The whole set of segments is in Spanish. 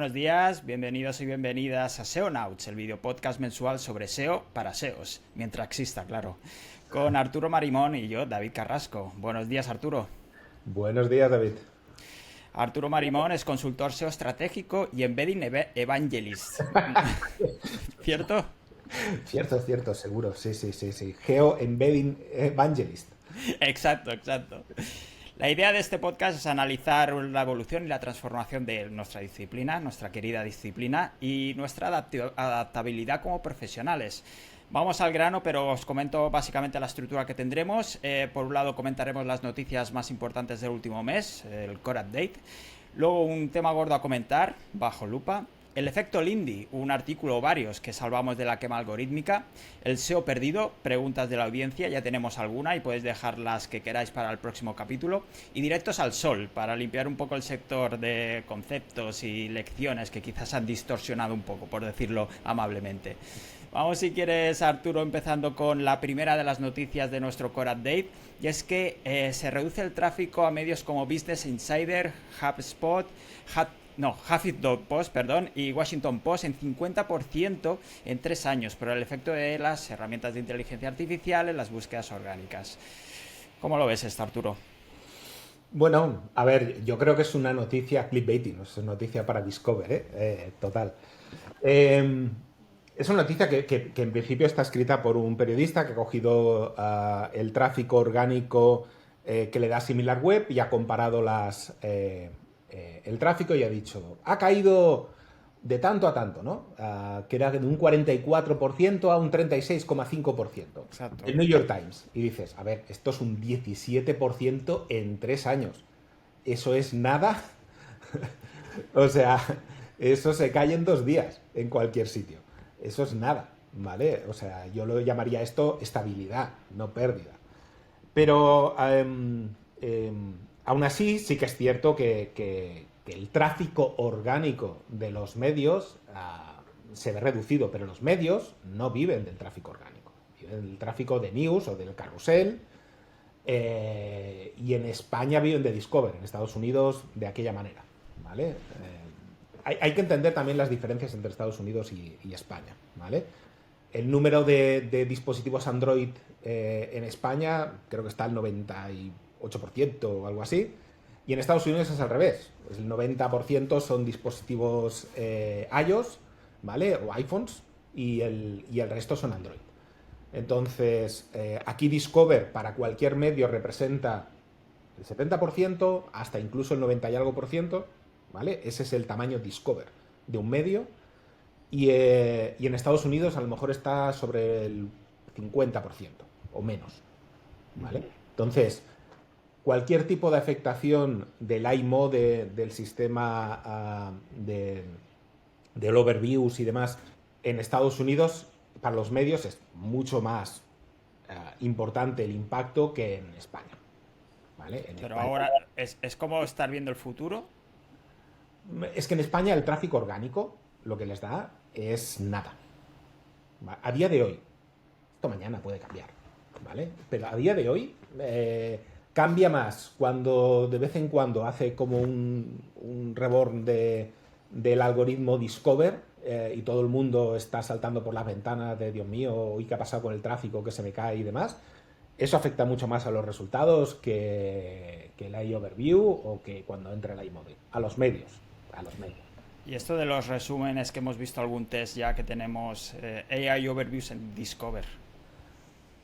Buenos días, bienvenidos y bienvenidas a SEOnauts, el video podcast mensual sobre SEO para SEOs, mientras exista, claro, con Arturo Marimón y yo, David Carrasco. Buenos días, Arturo. Buenos días, David. Arturo Marimón es consultor SEO estratégico y Embedding Evangelist. ¿Cierto? Cierto, seguro. Sí. Geo Embedding Evangelist. Exacto. La idea de este podcast es analizar la evolución y la transformación de nuestra disciplina, nuestra querida disciplina, y nuestra adaptabilidad como profesionales. Vamos al grano, pero os comento básicamente la estructura que tendremos. Por un lado comentaremos las noticias más importantes del último mes, el Core Update. Luego un tema gordo a comentar, bajo lupa. El efecto Lindy, un artículo o varios que salvamos de la quema algorítmica. El SEO perdido, preguntas de la audiencia, ya tenemos alguna y podéis dejar las que queráis para el próximo capítulo. Y directos al sol, para limpiar un poco el sector de conceptos y lecciones que quizás han distorsionado un poco, por decirlo amablemente. Vamos, si quieres, Arturo, empezando con la primera de las noticias de nuestro Core Update, y es que se reduce el tráfico a medios como Business Insider, HubSpot, Huffington Post, y Washington Post en 50% en 3 años por el efecto de las herramientas de inteligencia artificial en las búsquedas orgánicas. ¿Cómo lo ves esto, Arturo? Bueno, a ver, yo creo que es una noticia clickbaiting, es una noticia para Discover, total. Es una noticia que en principio está escrita por un periodista que ha cogido el tráfico orgánico que le da SimilarWeb y ha comparado el tráfico y ha dicho, ha caído de tanto a tanto, ¿no? Que era de un 44% a un 36,5%. Exacto. El New York Times. Y dices, a ver, esto es un 17% en 3 años. Eso es nada. O sea, eso se cae en 2 días en cualquier sitio. Eso es nada, ¿vale? O sea, yo lo llamaría esto estabilidad, no pérdida. Pero aún así sí que es cierto que el tráfico orgánico de los medios se ve reducido, pero los medios no viven del tráfico orgánico, viven del tráfico de news o del carrusel, y en España viven de Discover, en Estados Unidos de aquella manera, ¿vale? Hay que entender también las diferencias entre Estados Unidos y España, ¿vale? El número de dispositivos Android en España creo que está al 98% o algo así. Y en Estados Unidos es al revés. El 90% son dispositivos iOS, ¿vale? O iPhones. Y el resto son Android. Entonces, aquí Discover para cualquier medio representa el 70%, hasta incluso el 90 y algo por ciento, ¿vale? Ese es el tamaño Discover de un medio. Y en Estados Unidos a lo mejor está sobre el 50% o menos, ¿vale? Entonces, cualquier tipo de afectación del IMO, del sistema del overviews y demás en Estados Unidos, para los medios es mucho más importante el impacto que en España, ¿vale? En Pero España, ahora es como estar viendo el futuro. es que en España el tráfico orgánico lo que les da es nada. A día de hoy, esto mañana puede cambiar, ¿vale? Pero a día de hoy cambia más cuando de vez en cuando hace como un reborn del algoritmo Discover y todo el mundo está saltando por las ventanas de Dios mío, ¿y qué ha pasado con el tráfico que se me cae y demás? Eso afecta mucho más a los resultados que el AI Overview o que cuando entra el iMovie. A los medios. A los medios. Y esto de los resúmenes que hemos visto algún test ya que tenemos AI Overviews en Discover.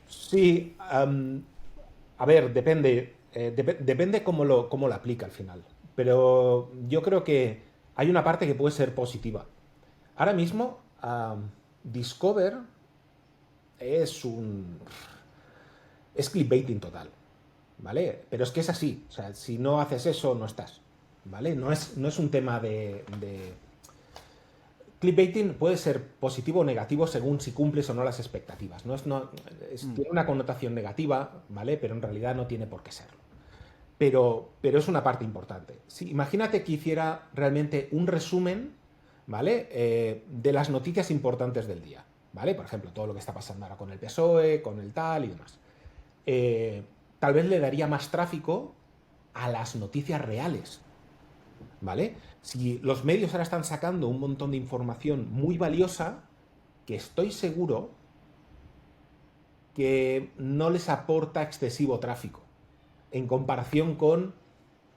Sí, a ver, depende cómo lo aplica al final. Pero yo creo que hay una parte que puede ser positiva. Ahora mismo, Discover es un... es clickbaiting total, ¿vale? Pero es que es así. O sea, si no haces eso, no estás, ¿vale? No es un tema de... Clickbaiting puede ser positivo o negativo según si cumples o no las expectativas. Tiene una connotación negativa, ¿vale? Pero en realidad no tiene por qué serlo. Pero es una parte importante. Si, imagínate que hiciera realmente un resumen, ¿vale? De las noticias importantes del día, ¿vale? Por ejemplo, todo lo que está pasando ahora con el PSOE, con el tal y demás. Tal vez le daría más tráfico a las noticias reales, ¿vale? Si los medios ahora están sacando un montón de información muy valiosa, que estoy seguro que no les aporta excesivo tráfico, en comparación con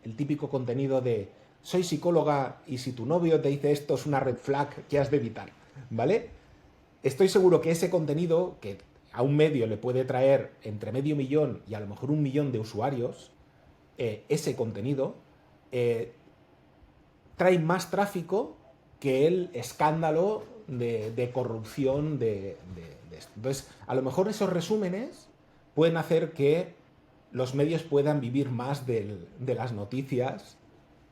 el típico contenido de soy psicóloga y si tu novio te dice esto es una red flag que has de evitar, ¿vale? Estoy seguro que ese contenido, que a un medio le puede traer entre medio millón y a lo mejor 1 millón de usuarios, ese contenido trae más tráfico que el escándalo de corrupción de esto. Entonces, a lo mejor esos resúmenes pueden hacer que los medios puedan vivir más de las noticias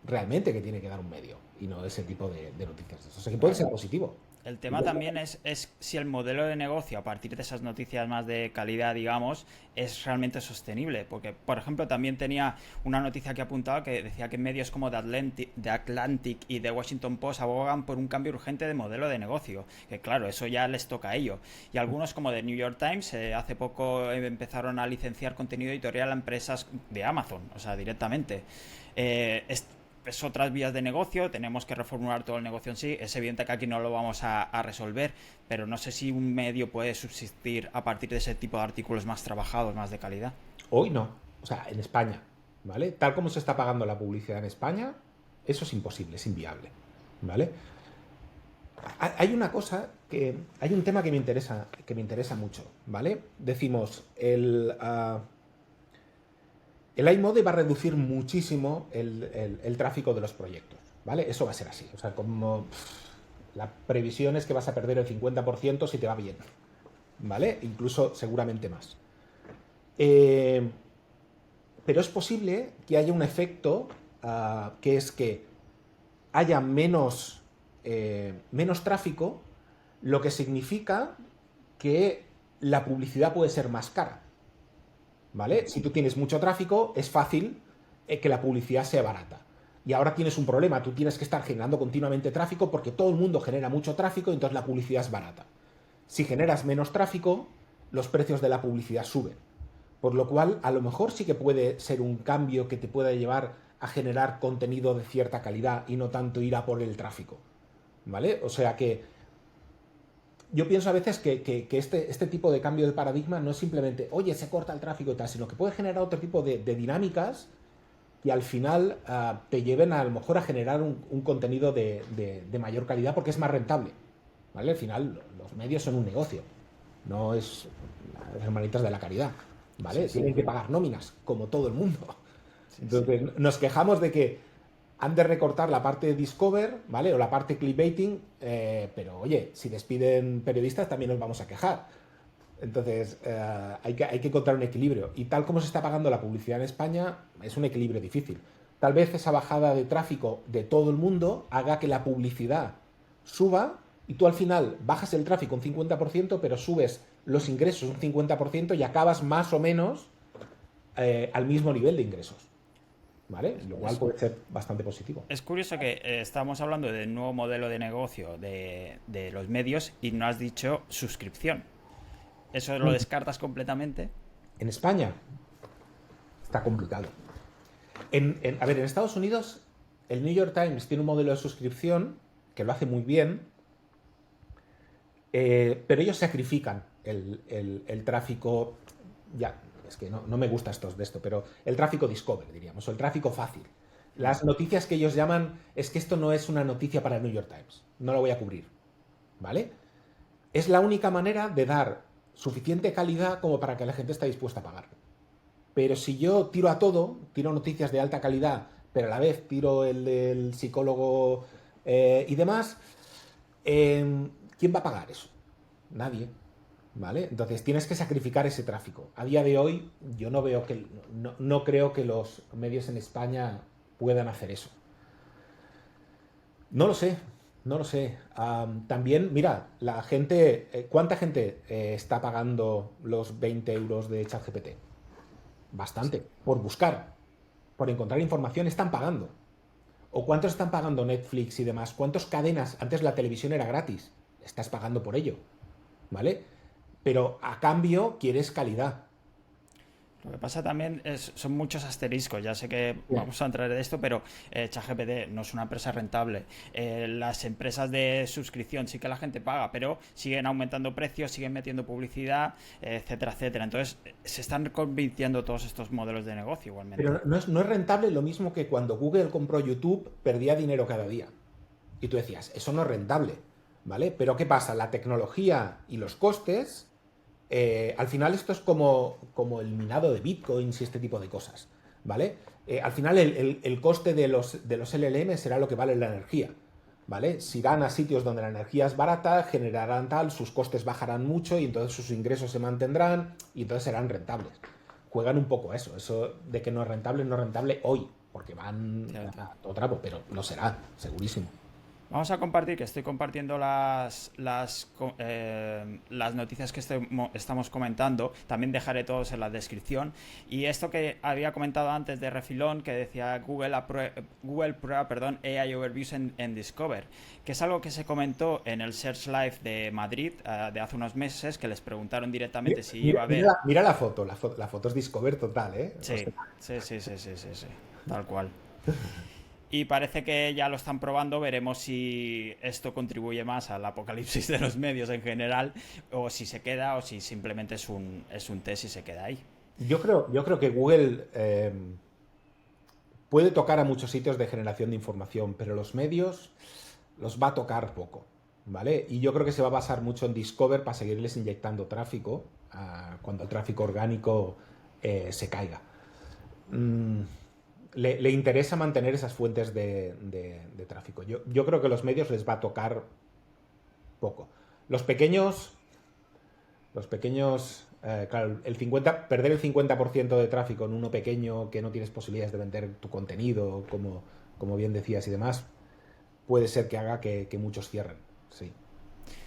realmente que tiene que dar un medio y no ese tipo de noticias. O sea, que puede Claro. ser positivo. El tema también es si el modelo de negocio, a partir de esas noticias más de calidad, digamos, es realmente sostenible. Porque, por ejemplo, también tenía una noticia que apuntaba que decía que medios como The Atlantic y The Washington Post abogan por un cambio urgente de modelo de negocio. Que claro, eso ya les toca a ellos. Y algunos como The New York Times hace poco empezaron a licenciar contenido editorial a empresas de Amazon, o sea, directamente. Es otras vías de negocio, tenemos que reformular todo el negocio en sí. Es evidente que aquí no lo vamos a resolver, pero no sé si un medio puede subsistir a partir de ese tipo de artículos más trabajados, más de calidad. Hoy no. O sea, en España, ¿vale? Tal como se está pagando la publicidad en España, eso es imposible, es inviable, ¿vale? Hay una cosa que. Hay un tema que me interesa mucho, ¿vale? Decimos, el iMode va a reducir muchísimo el tráfico de los proyectos, ¿vale? Eso va a ser así. O sea, como la previsión es que vas a perder el 50% si te va bien, ¿vale? Incluso seguramente más. Pero es posible que haya un efecto que es que haya menos tráfico, lo que significa que la publicidad puede ser más cara. ¿Vale? Si tú tienes mucho tráfico, es fácil que la publicidad sea barata. Y ahora tienes un problema, tú tienes que estar generando continuamente tráfico porque todo el mundo genera mucho tráfico y entonces la publicidad es barata. Si generas menos tráfico, los precios de la publicidad suben. Por lo cual, a lo mejor sí que puede ser un cambio que te pueda llevar a generar contenido de cierta calidad y no tanto ir a por el tráfico. ¿Vale? O sea que yo pienso a veces que este tipo de cambio de paradigma no es simplemente, oye, se corta el tráfico y tal, sino que puede generar otro tipo de dinámicas que al final te lleven a lo mejor a generar un contenido de mayor calidad porque es más rentable. ¿Vale? Al final los medios son un negocio, no es las hermanitas de la caridad. ¿Vale? Sí, sí. Tienen que pagar nóminas, como todo el mundo. Sí, sí. Entonces nos quejamos de que han de recortar la parte de Discover, ¿vale? O la parte clickbaiting, pero oye, si despiden periodistas también nos vamos a quejar. Entonces, hay que encontrar un equilibrio. Y tal como se está pagando la publicidad en España, es un equilibrio difícil. Tal vez esa bajada de tráfico de todo el mundo haga que la publicidad suba y tú al final bajas el tráfico un 50%, pero subes los ingresos un 50% y acabas más o menos al mismo nivel de ingresos. ¿Vale? Lo cual Es, puede ser bastante positivo. es curioso que estamos hablando del nuevo modelo de negocio de los medios y no has dicho suscripción. ¿Eso lo descartas completamente? En España está complicado. A ver, en Estados Unidos el New York Times tiene un modelo de suscripción que lo hace muy bien, pero ellos sacrifican el tráfico, ya, es que no me gusta de esto, pero el tráfico discover, diríamos, o el tráfico fácil. Las noticias que ellos llaman, es que esto no es una noticia para el New York Times, no lo voy a cubrir, ¿vale? Es la única manera de dar suficiente calidad como para que la gente esté dispuesta a pagar. Pero si yo tiro a todo, tiro noticias de alta calidad, pero a la vez tiro el del psicólogo y demás, ¿quién va a pagar eso? Nadie. ¿Vale? Entonces tienes que sacrificar ese tráfico. A día de hoy yo no creo que los medios en España puedan hacer eso. No lo sé, no lo sé. También, mira, la gente, ¿cuánta gente está pagando los 20 euros de ChatGPT? Bastante. Por buscar, por encontrar información, están pagando. ¿O cuántos están pagando Netflix y demás? ¿Cuántas cadenas? Antes la televisión era gratis. Estás pagando por ello. ¿Vale? Pero a cambio quieres calidad. Lo que pasa también son muchos asteriscos. Ya sé que vamos a entrar en esto, pero ChatGPT no es una empresa rentable. Las empresas de suscripción sí que la gente paga, pero siguen aumentando precios, siguen metiendo publicidad, etcétera, etcétera. Entonces se están convirtiendo todos estos modelos de negocio igualmente. Pero no es rentable lo mismo que cuando Google compró YouTube, perdía dinero cada día. Y tú decías, eso no es rentable, ¿vale? Pero ¿qué pasa? La tecnología y los costes, al final esto es como el minado de bitcoins y este tipo de cosas, ¿vale? Al final el coste de los LLM será lo que vale la energía, ¿vale? Si irán a sitios donde la energía es barata, generarán tal, sus costes bajarán mucho y entonces sus ingresos se mantendrán y entonces serán rentables. Juegan un poco eso de que no es rentable hoy, porque van Cierto. a todo trapo, pero lo será, segurísimo. Vamos a compartir, que estoy compartiendo las noticias que estamos comentando. También dejaré todos en la descripción. Y esto que había comentado antes de refilón, que decía Google prueba, AI Overviews en Discover, que es algo que se comentó en el Search Live de Madrid de hace unos meses, que les preguntaron directamente si iba a haber... Mira la foto es Discover total, ¿eh? O Sí, sea, sí, sí, sí, sí, sí, sí, tal cual. Y parece que ya lo están probando, veremos si esto contribuye más al apocalipsis de los medios en general, o si se queda, o si simplemente es un test y se queda ahí. yo creo que Google puede tocar a muchos sitios de generación de información, pero los medios los va a tocar poco, ¿vale? Y yo creo que se va a basar mucho en Discover para seguirles inyectando tráfico cuando el tráfico orgánico se caiga. Mm, le interesa mantener esas fuentes de tráfico. Yo creo que los medios les va a tocar poco. Los pequeños, claro, perder el 50% de tráfico en uno pequeño que no tienes posibilidades de vender tu contenido, como bien decías y demás, puede ser que haga que muchos cierren. Sí,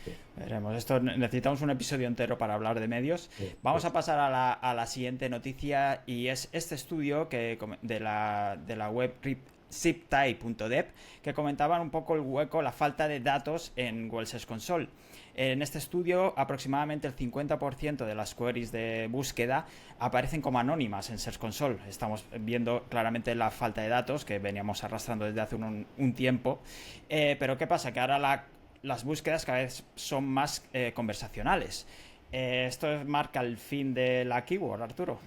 sí, Veremos, esto necesitamos un episodio entero para hablar de medios. sí, Vamos sí. a pasar a la siguiente noticia y es este estudio de la web ziptie.dev que comentaban un poco el hueco, la falta de datos en Google Search Console. En este estudio, aproximadamente el 50% de las queries de búsqueda aparecen como anónimas en Search Console. Estamos viendo claramente la falta de datos que veníamos arrastrando desde hace un tiempo. Pero ¿qué pasa? Que ahora las búsquedas cada vez son más conversacionales. Esto marca el fin de la keyword, Arturo.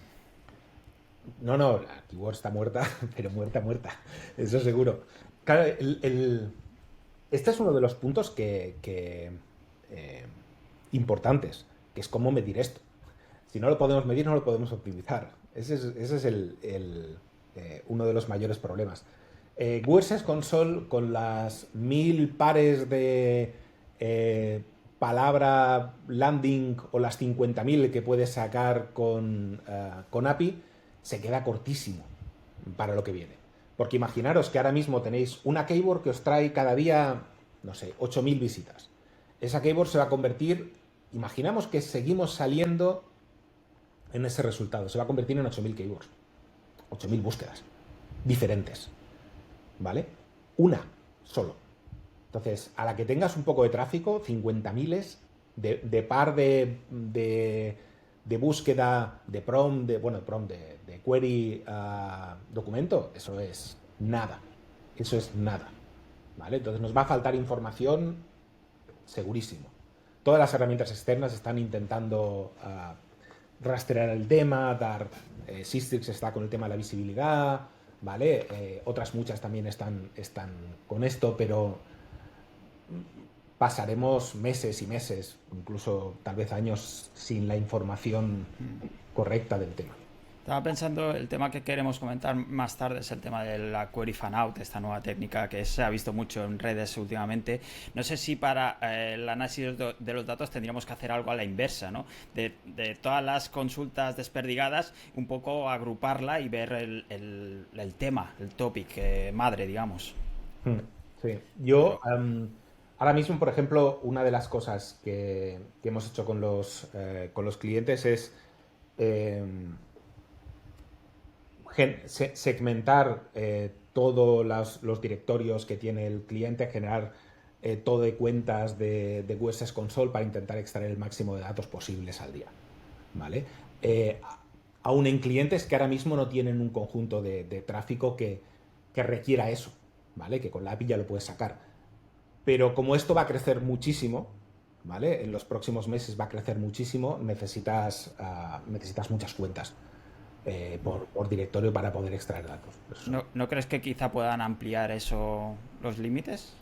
No, la keyword está muerta, pero muerta, muerta. Eso seguro. Claro, este es uno de los puntos importantes, que es cómo medir esto. Si no lo podemos medir, no lo podemos optimizar. Ese es uno de los mayores problemas. Google Search Console, con las 1000 pares de palabra landing o las 50.000 que puedes sacar con API, se queda cortísimo para lo que viene. Porque imaginaros que ahora mismo tenéis una keyword que os trae cada día, no sé, 8.000 visitas. Esa keyword se va a convertir, imaginamos que seguimos saliendo en ese resultado, se va a convertir en 8.000 keywords, 8.000 búsquedas diferentes, ¿vale? Una solo. Entonces, a la que tengas un poco de tráfico, 50.000 de par de búsqueda, de prompt, de query documento, eso es nada. Eso es nada. ¿Vale? Entonces nos va a faltar información segurísimo. Todas las herramientas externas están intentando rastrear el tema, Systrix está con el tema de la visibilidad, ¿vale? Otras muchas también están con esto, pero pasaremos meses y meses, incluso tal vez años, sin la información correcta del tema. Estaba pensando, el tema que queremos comentar más tarde es el tema de la query fan out, esta nueva técnica que se ha visto mucho en redes últimamente. No sé si para el análisis de los datos tendríamos que hacer algo a la inversa, ¿no? De todas las consultas desperdigadas, un poco agruparla y ver el tema, el topic madre, digamos. Sí, Pero, ahora mismo, por ejemplo, una de las cosas que hemos hecho con los clientes es eh, segmentar todos los directorios que tiene el cliente, generar todo de cuentas de Google Search Console para intentar extraer el máximo de datos posibles al día. ¿Vale? aún en clientes que ahora mismo no tienen un conjunto de tráfico que requiera eso, ¿vale? Que con la API ya lo puedes sacar. Pero como esto va a crecer muchísimo, ¿vale? En los próximos meses va a crecer muchísimo, necesitas muchas cuentas por directorio para poder extraer datos. ¿No crees que quizá puedan ampliar eso, los límites?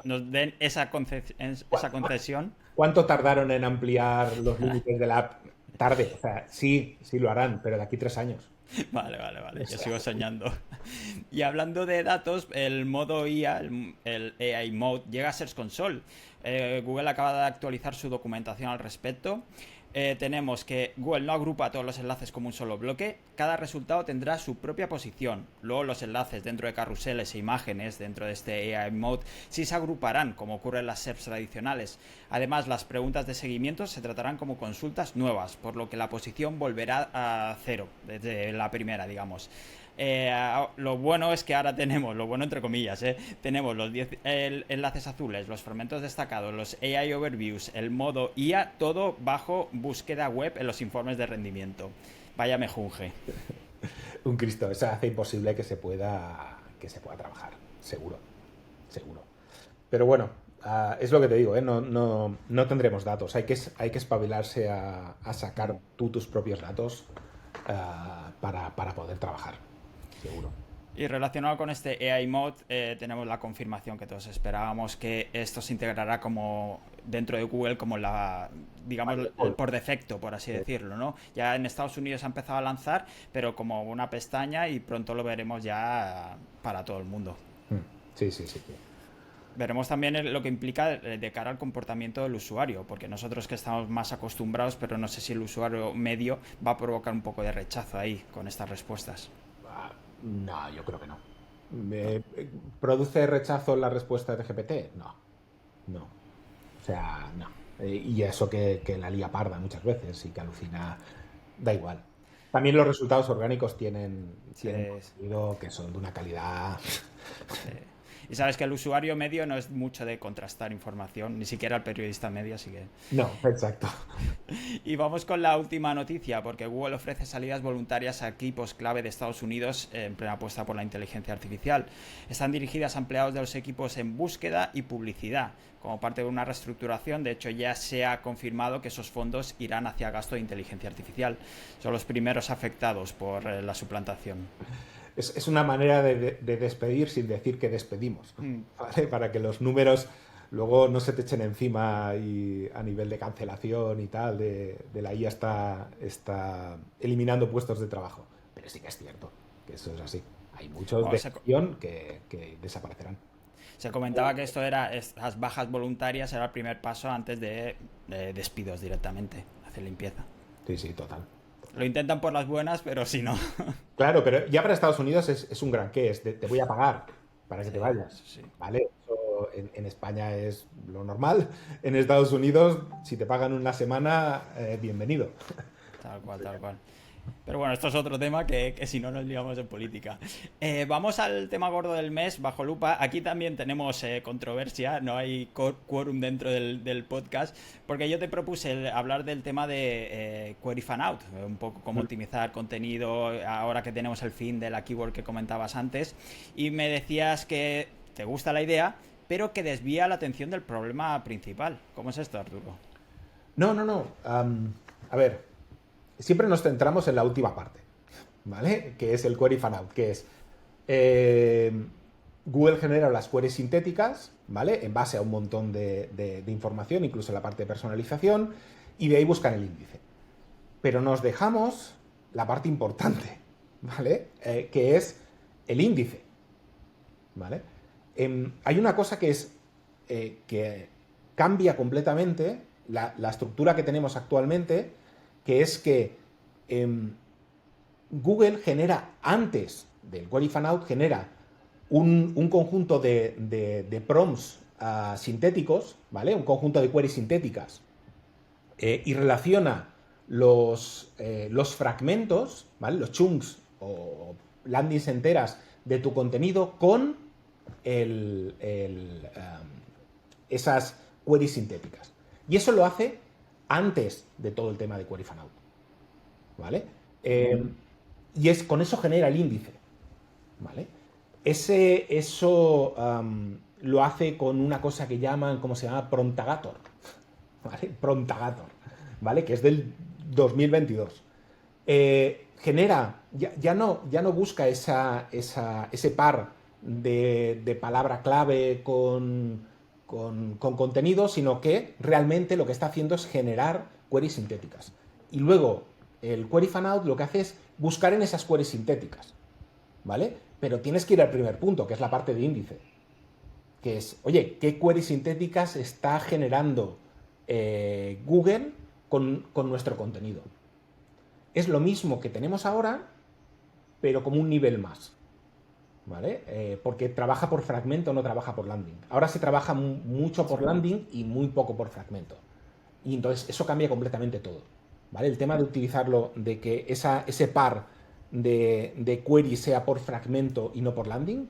¿Nos den esa concesión? ¿Cuánto tardaron en ampliar los límites de la app? Tarde, o sea, sí lo harán, pero de aquí 3 años. Vale. Yo sigo soñando. Y hablando de datos, el modo IA, el AI Mode, llega a Search Console. Google acaba de actualizar su documentación al respecto. Tenemos que Google no agrupa todos los enlaces como un solo bloque. Cada resultado tendrá su propia posición. Luego los enlaces dentro de carruseles e imágenes dentro de este AI Mode sí se agruparán, como ocurre en las SERPs tradicionales. Además, las preguntas de seguimiento se tratarán como consultas nuevas, por lo que la posición volverá a cero desde la primera, digamos. Lo bueno es que ahora tenemos, lo bueno entre comillas, tenemos los 10 enlaces azules, los fragmentos destacados, los AI Overviews, el modo IA, todo bajo búsqueda web en los informes de rendimiento. Vaya mejunje. Un Cristo, eso hace imposible que se pueda trabajar, seguro. Pero bueno, es lo que te digo, no tendremos datos, hay que espabilarse a sacar tú tus propios datos para poder trabajar. Seguro. Y relacionado con este AI Mode, tenemos la confirmación que todos esperábamos, que esto se integrará como dentro de Google como digamos, por defecto, por así decirlo, ¿no? Ya en Estados Unidos ha empezado a lanzar, pero como una pestaña, y pronto lo veremos ya para todo el mundo. Sí. Veremos también lo que implica de cara al comportamiento del usuario, porque nosotros que estamos más acostumbrados, pero no sé si el usuario medio va a provocar un poco de rechazo ahí con estas respuestas. No, yo creo que no. ¿Produce rechazo la respuesta de GPT? No. O sea, no. Y eso que la lía parda muchas veces y que alucina, da igual. También los resultados orgánicos tienen contenido que son de una calidad. Sí. Y sabes que el usuario medio no es mucho de contrastar información, ni siquiera el periodista medio, así que... No, exacto. Y vamos con la última noticia, porque Google ofrece salidas voluntarias a equipos clave de Estados Unidos en plena apuesta por la inteligencia artificial. Están dirigidas a empleados de los equipos en búsqueda y publicidad. Como parte de una reestructuración, de hecho ya se ha confirmado que esos fondos irán hacia gasto de inteligencia artificial. Son los primeros afectados por la suplantación. Es una manera de despedir sin decir que despedimos, ¿vale? Para que los números luego no se te echen encima y a nivel de cancelación y tal, de la IA está eliminando puestos de trabajo. Pero sí que es cierto que eso es así. Hay muchos de gestión que desaparecerán. Se comentaba que esto era, estas bajas voluntarias era el primer paso antes de despidos directamente, hacer limpieza. Sí, total. Lo intentan por las buenas, pero si no. Claro, pero ya para Estados Unidos es un gran qué, te voy a pagar para que te vayas, Sí. ¿vale? Eso en España es lo normal. En Estados Unidos, si te pagan una semana, bienvenido. Tal cual. Pero bueno, esto es otro tema que si no nos liamos en política. Vamos al tema gordo del mes, bajo lupa. Aquí también tenemos controversia, no hay quórum dentro del podcast, porque yo te propuse hablar del tema de Query Fan Out, un poco cómo optimizar contenido ahora que tenemos el fin de la keyword que comentabas antes, y me decías que te gusta la idea, pero que desvía la atención del problema principal. ¿Cómo es esto, Arturo? No. A ver, siempre nos centramos en la última parte, ¿vale? Que es el query fan out, que es Google genera las queries sintéticas, ¿vale? En base a un montón de información, incluso la parte de personalización, y de ahí buscan el índice. Pero nos dejamos la parte importante, ¿vale? Que es el índice, ¿vale? Hay una cosa que es que cambia completamente la estructura que tenemos actualmente, que es que Google genera, antes del Query Fan Out, genera un conjunto de prompts sintéticos, ¿vale? Un conjunto de queries sintéticas y relaciona los fragmentos, ¿vale? Los chunks o landings enteras de tu contenido con esas queries sintéticas. Y eso lo hace antes de todo el tema de Query Fan Out, ¿vale? Eh, y con eso genera el índice, ¿vale? Eso lo hace con una cosa que llaman, ¿cómo se llama? Prontagator, ¿vale? Prontagator, ¿vale? Que es del 2022. Ya no busca ese par de palabra clave con contenido, sino que realmente lo que está haciendo es generar queries sintéticas. Y luego el query fanout lo que hace es buscar en esas queries sintéticas, ¿vale? Pero tienes que ir al primer punto, que es la parte de índice, que es, oye, ¿qué queries sintéticas está generando Google con nuestro contenido? Es lo mismo que tenemos ahora, pero como un nivel más, ¿vale? Porque trabaja por fragmento, no trabaja por landing. Ahora se trabaja mucho por landing y muy poco por fragmento. Y entonces eso cambia completamente todo, ¿vale? El tema de utilizarlo, de que ese par de query sea por fragmento y no por landing,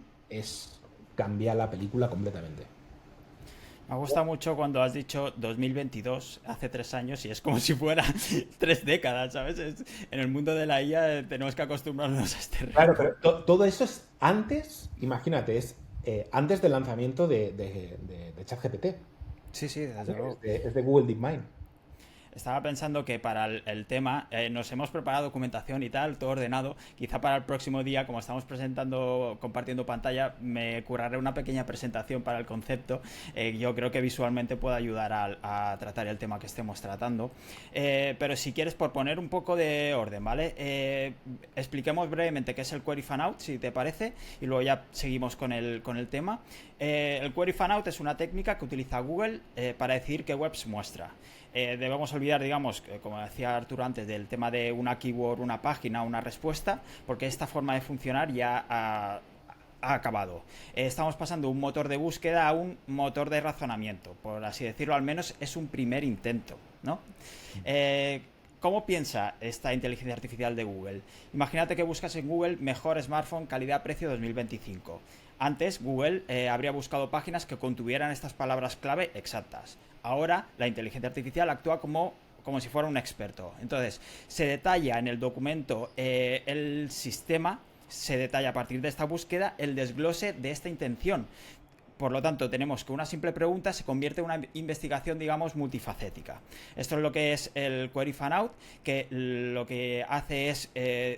cambia la película completamente. Me gusta mucho cuando has dicho 2022, hace 3 años, y es como si fuera 3 décadas, ¿sabes? En el mundo de la IA tenemos que acostumbrarnos a este Claro, ritmo. pero todo eso es antes, imagínate, es antes del lanzamiento de ChatGPT, Sí, sí, desde ¿vale? luego. Es de Google DeepMind. Estaba pensando que para el tema nos hemos preparado documentación y tal, todo ordenado. Quizá para el próximo día, como estamos presentando, compartiendo pantalla, me curraré una pequeña presentación para el concepto. Yo creo que visualmente puede ayudar a tratar el tema que estemos tratando. Pero si quieres, por poner un poco de orden, ¿vale? Expliquemos brevemente qué es el Query Fanout, si te parece, y luego ya seguimos con el tema. El Query Fanout es una técnica que utiliza Google para decidir qué webs muestra. Debemos olvidar, digamos, como decía Arturo antes, del tema de una keyword, una página, una respuesta, porque esta forma de funcionar ya ha acabado. Estamos pasando de un motor de búsqueda a un motor de razonamiento, por así decirlo, al menos es un primer intento, ¿no? Eh, ¿Cómo piensa esta inteligencia artificial de Google? Imagínate que buscas en Google mejor smartphone calidad-precio 2025. Antes Google habría buscado páginas que contuvieran estas palabras clave exactas. Ahora la inteligencia artificial actúa como si fuera un experto. Entonces, se detalla en el documento el sistema, se detalla a partir de esta búsqueda el desglose de esta intención. Por lo tanto, tenemos que una simple pregunta se convierte en una investigación, digamos, multifacética. Esto es lo que es el Query Fanout, que lo que hace es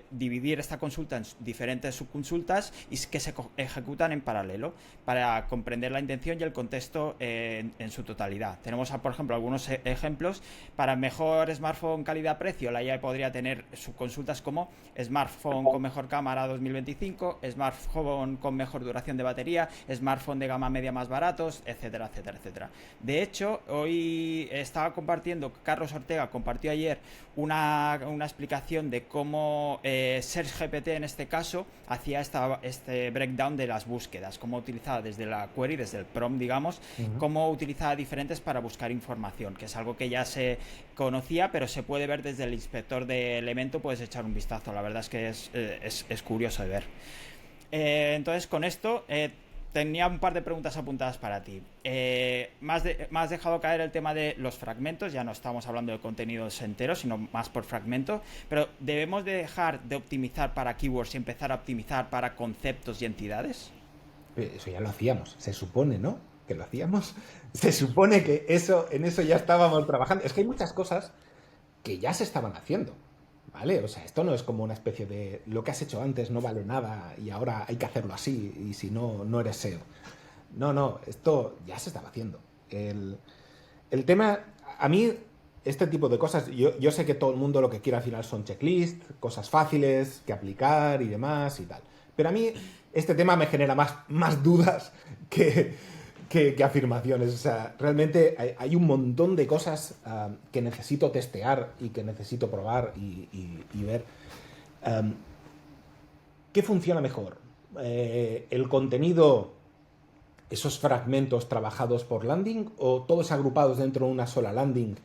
dividir esta consulta en diferentes subconsultas y que se ejecutan en paralelo para comprender la intención y el contexto en su totalidad. Tenemos, por ejemplo, algunos ejemplos. Para mejor smartphone calidad-precio, la IA podría tener subconsultas como smartphone con mejor cámara 2025, smartphone con mejor duración de batería, smartphone de gama media más baratos, etcétera, etcétera, etcétera. De hecho, hoy estaba compartiendo, Carlos Ortega compartió ayer una explicación de cómo Search GPT en este caso hacía este breakdown de las búsquedas, cómo utilizaba desde la query, desde el prompt, digamos, Ujú. cómo utilizaba diferentes para buscar información, que es algo que ya se conocía, pero se puede ver desde el inspector de elemento, puedes echar un vistazo, la verdad es que es curioso de ver. Entonces, con esto tenía un par de preguntas apuntadas para ti. Me has dejado caer el tema de los fragmentos, ya no estamos hablando de contenidos enteros, sino más por fragmentos, pero ¿debemos de dejar de optimizar para keywords y empezar a optimizar para conceptos y entidades? Eso ya lo hacíamos, se supone, ¿no? Que lo hacíamos. Se supone que en eso ya estábamos trabajando. Es que hay muchas cosas que ya se estaban haciendo, ¿vale? O sea, esto no es como una especie de lo que has hecho antes no vale nada y ahora hay que hacerlo así y si no, no eres SEO. No, no, esto ya se estaba haciendo. El tema, a mí, este tipo de cosas, yo sé que todo el mundo lo que quiere al final son checklists, cosas fáciles que aplicar y demás y tal. Pero a mí este tema me genera más dudas que, que afirmaciones. O sea, realmente hay un montón de cosas que necesito testear y que necesito probar y ver. Um, ¿Qué funciona mejor? ¿El contenido, esos fragmentos trabajados por landing o todos agrupados dentro de una sola landing,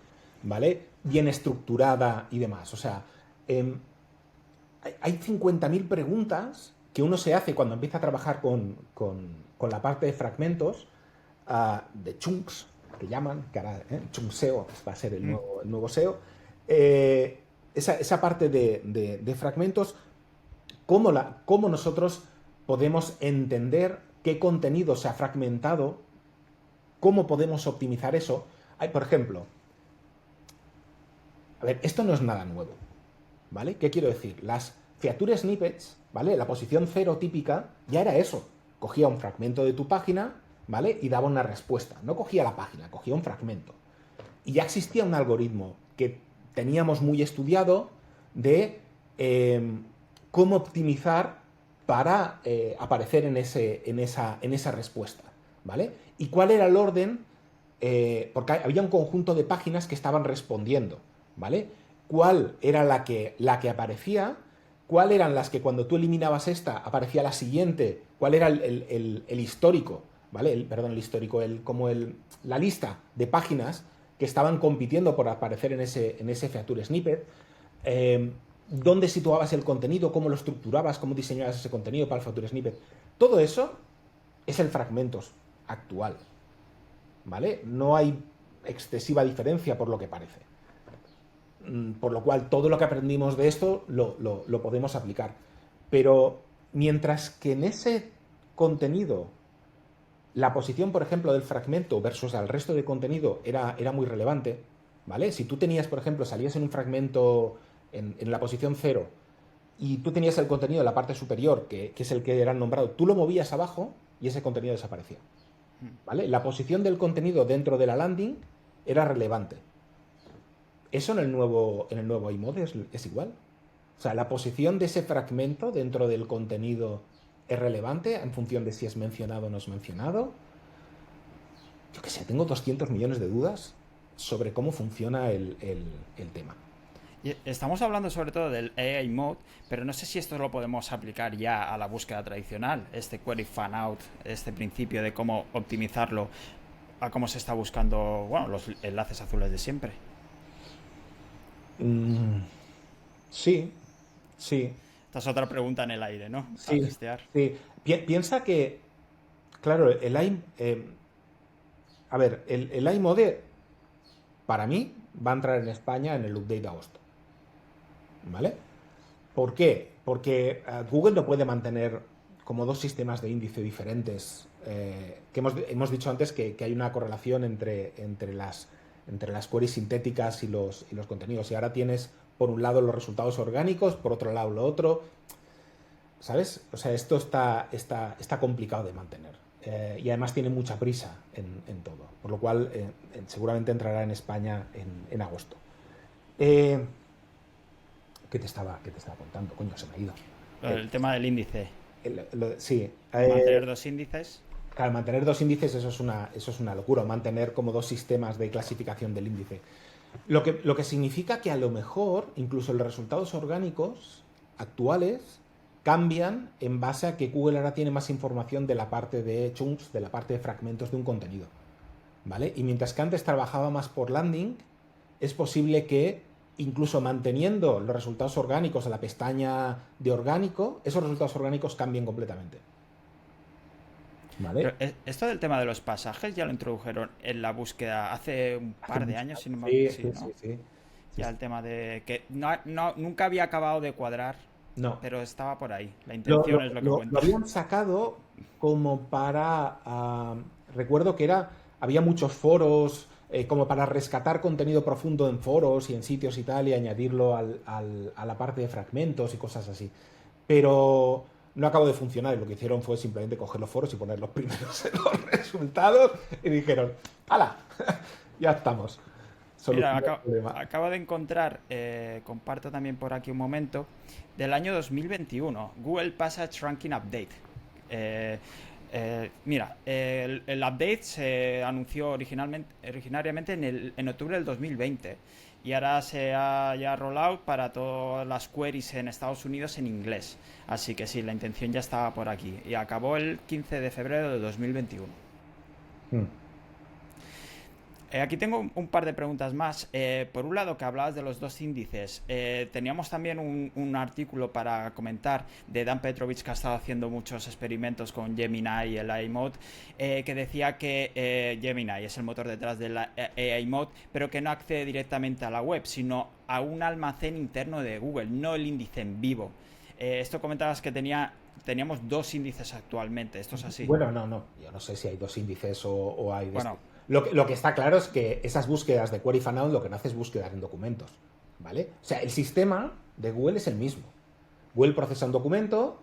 ¿vale? Bien estructurada y demás. O sea, hay 50.000 preguntas que uno se hace cuando empieza a trabajar con la parte de fragmentos, de chunks, que llaman, que ahora chunk SEO va a ser el nuevo SEO. esa parte de fragmentos, cómo nosotros podemos entender qué contenido se ha fragmentado, cómo podemos optimizar eso. Por ejemplo, a ver, esto no es nada nuevo, ¿vale? ¿Qué quiero decir? Las feature snippets, ¿vale? La posición 0 típica ya era eso. Cogía un fragmento de tu página, ¿vale? Y daba una respuesta. No cogía la página, cogía un fragmento. Y ya existía un algoritmo que teníamos muy estudiado de cómo optimizar para aparecer en esa respuesta, ¿vale? Y cuál era el orden, porque había un conjunto de páginas que estaban respondiendo, ¿vale? ¿Cuál era la que aparecía? ¿Cuál eran las que cuando tú eliminabas esta aparecía la siguiente? ¿Cuál era el histórico? ¿Vale? Perdón, el histórico, la lista de páginas que estaban compitiendo por aparecer en ese feature snippet. Dónde situabas el contenido, cómo lo estructurabas, cómo diseñabas ese contenido para el feature snippet. Todo eso es el fragmentos actual, ¿vale? No hay excesiva diferencia por lo que parece. Por lo cual, todo lo que aprendimos de esto lo podemos aplicar. Pero mientras que en ese contenido la posición, por ejemplo, del fragmento versus al resto de contenido era muy relevante, ¿vale? Si tú tenías, por ejemplo, salías en un fragmento en la posición 0 y tú tenías el contenido en la parte superior, que es el que era nombrado, tú lo movías abajo y ese contenido desaparecía, ¿vale? La posición del contenido dentro de la landing era relevante. Eso en el nuevo iMode es igual. O sea, la posición de ese fragmento dentro del contenido es relevante en función de si es mencionado o no es mencionado. Yo qué sé, tengo 200 millones de dudas sobre cómo funciona el tema. Y estamos hablando sobre todo del AI Mode, pero no sé si esto lo podemos aplicar ya a la búsqueda tradicional, este query fan out, este principio de cómo optimizarlo a cómo se está buscando, bueno, los enlaces azules de siempre. Sí, sí, Esta es otra pregunta en el aire, ¿no? A sí, testear. sí. Piensa que, claro, a ver, el iMode para mí va a entrar en España en el update de agosto, ¿vale? ¿Por qué? Porque Google no puede mantener como dos sistemas de índice diferentes. Que hemos dicho antes que hay una correlación entre las queries sintéticas y los contenidos. Y ahora tienes, por un lado, los resultados orgánicos, por otro lado, lo otro. ¿Sabes? O sea, esto está complicado de mantener. Y además tiene mucha prisa en todo. Por lo cual, seguramente entrará en España en agosto. Eh, ¿Qué te estaba contando? Coño, se me ha ido. El tema del índice. Sí. Mantener dos índices. Claro, mantener dos índices, eso es una locura. Mantener como dos sistemas de clasificación del índice. Lo que significa que a lo mejor incluso los resultados orgánicos actuales cambian en base a que Google ahora tiene más información de la parte de chunks, de la parte de fragmentos de un contenido. ¿Vale? Y mientras que antes trabajaba más por landing, es posible que incluso manteniendo los resultados orgánicos en la pestaña de orgánico, esos resultados orgánicos cambien completamente. Pero ¿Vale? esto del tema de los pasajes ya lo introdujeron en la búsqueda hace un Hace par de mucho años, si no tiempo. me... Sí, Sí, sí, ¿no? sí, sí. Sí, Ya sí. el tema de que nunca había acabado de cuadrar, No. pero estaba por ahí. La Lo, intención lo- es lo que lo- lo cuenta. habían sacado como para... recuerdo que había muchos foros como para rescatar contenido profundo en foros y en sitios y tal y añadirlo a la parte de fragmentos y cosas así. Pero no acabó de funcionar y lo que hicieron fue simplemente coger los foros y poner los primeros en los resultados y dijeron, ¡hala! Ya estamos. Mira, Solucionado el problema. acabo de encontrar, comparto también por aquí un momento, del año 2021, Google Passage Ranking Update. Eh, mira, el update se anunció originariamente en octubre del 2020 y ahora se ha ya rollout para todas las queries en Estados Unidos en inglés. Así que sí, la intención ya estaba por aquí y acabó el 15 de febrero de 2021. Mm. Aquí tengo un par de preguntas más. Por un lado, que hablabas de los dos índices. Teníamos también un artículo para comentar de Dan Petrovich, que ha estado haciendo muchos experimentos con Gemini y el AI Mode, que decía que Gemini es el motor detrás del AI Mode, pero que no accede directamente a la web, sino a un almacén interno de Google, no el índice en vivo. Esto comentabas que teníamos dos índices actualmente. ¿Esto es así? Bueno, no. Yo no sé si hay dos índices o hay... Bueno, Lo que está claro es que esas búsquedas de Query Fan Out lo que no hace es búsquedas en documentos, ¿vale? O sea, el sistema de Google es el mismo. Google procesa un documento,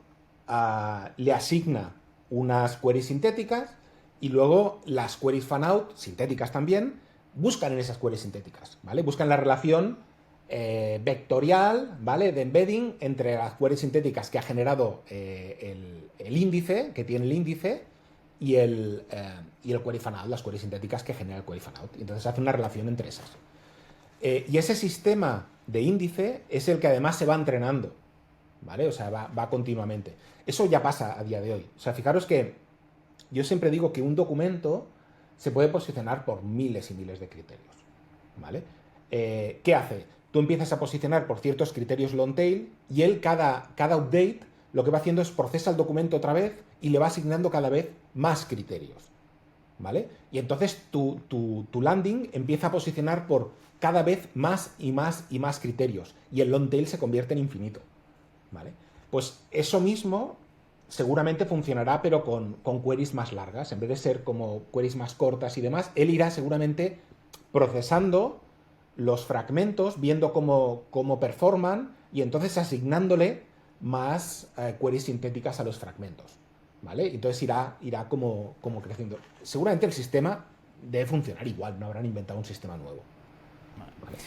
le asigna unas queries sintéticas y luego las queries Fan Out, sintéticas también, buscan en esas queries sintéticas, ¿vale? Buscan la relación vectorial, ¿vale? De embedding entre las queries sintéticas que ha generado el índice, que tiene el índice, y el query fan out, las queries sintéticas que genera el query fan out. Entonces hace una relación entre esas. Y ese sistema de índice es el que además se va entrenando, ¿vale? O sea, va continuamente. Eso ya pasa a día de hoy. O sea, fijaros que yo siempre digo que un documento se puede posicionar por miles y miles de criterios, ¿vale? ¿Qué hace? Tú empiezas a posicionar por ciertos criterios long tail y él cada update lo que va haciendo es procesa el documento otra vez y le va asignando cada vez más criterios, ¿vale? Y entonces tu landing empieza a posicionar por cada vez más y más y más criterios y el long tail se convierte en infinito, ¿vale? Pues eso mismo seguramente funcionará pero con queries más largas, en vez de ser como queries más cortas y demás, él irá seguramente procesando los fragmentos, viendo cómo performan y entonces asignándole más queries sintéticas a los fragmentos, ¿vale? Entonces irá como creciendo. Seguramente el sistema debe funcionar igual, no habrán inventado un sistema nuevo. ¿Vale?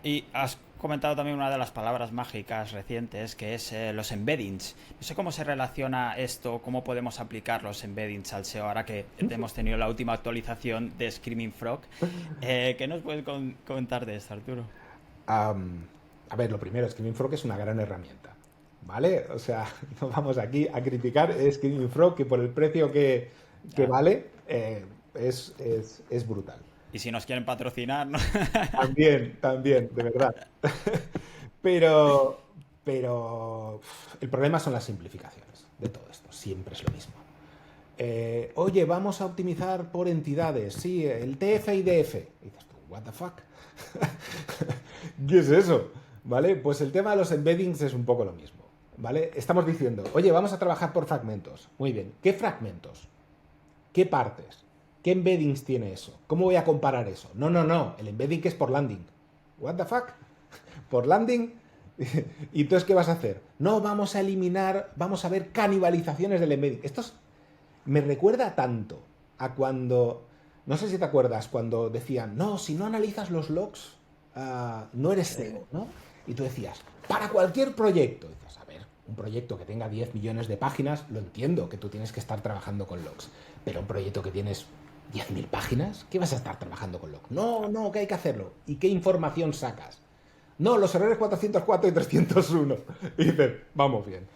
y has comentado también una de las palabras mágicas recientes, que es los embeddings. No sé cómo se relaciona esto, cómo podemos aplicar los embeddings al SEO ahora que hemos tenido la última actualización de Screaming Frog. ¿Qué nos puedes comentar de esto, Arturo? A ver, lo primero, Screaming Frog es una gran herramienta, ¿vale? O sea, no vamos aquí a criticar Screaming Frog, que por el precio que Ya. vale, es brutal. Y si nos quieren patrocinar, ¿no? También, de verdad. Pero, pero el problema son las simplificaciones de todo esto. Siempre es lo mismo. Oye, vamos a optimizar por entidades. Sí, el TF-IDF. Y dices tú, what the fuck? ¿Qué es eso? ¿Vale? Pues el tema de los embeddings es un poco lo mismo. ¿Vale? Estamos diciendo, oye, vamos a trabajar por fragmentos. Muy bien. ¿Qué fragmentos? ¿Qué partes? ¿Qué embeddings tiene eso? ¿Cómo voy a comparar eso? No. El embedding es por landing. What the fuck? ¿Por landing? ¿Y entonces qué vas a hacer? No, vamos a eliminar, vamos a ver canibalizaciones del embedding. Me recuerda tanto a cuando, no sé si te acuerdas, cuando decían, no, si no analizas los logs, no eres CEO, ¿no? Y tú decías, para cualquier proyecto, y dices, a ver, un proyecto que tenga 10 millones de páginas, lo entiendo que tú tienes que estar trabajando con logs, pero un proyecto que tienes 10.000 páginas, ¿qué vas a estar trabajando con logs? No, que hay que hacerlo. ¿Y qué información sacas? No, los errores 404 y 301. Y dices, vamos bien.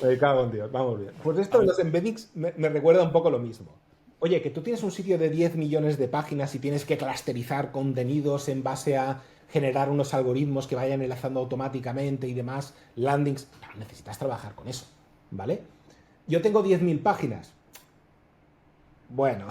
Me cago en Dios, vamos bien. Pues esto de los embeddings me recuerda un poco lo mismo. Oye, que tú tienes un sitio de 10 millones de páginas y tienes que clusterizar contenidos en base a generar unos algoritmos que vayan enlazando automáticamente y demás, landings. Necesitas trabajar con eso, ¿vale? Yo tengo 10.000 páginas. Bueno,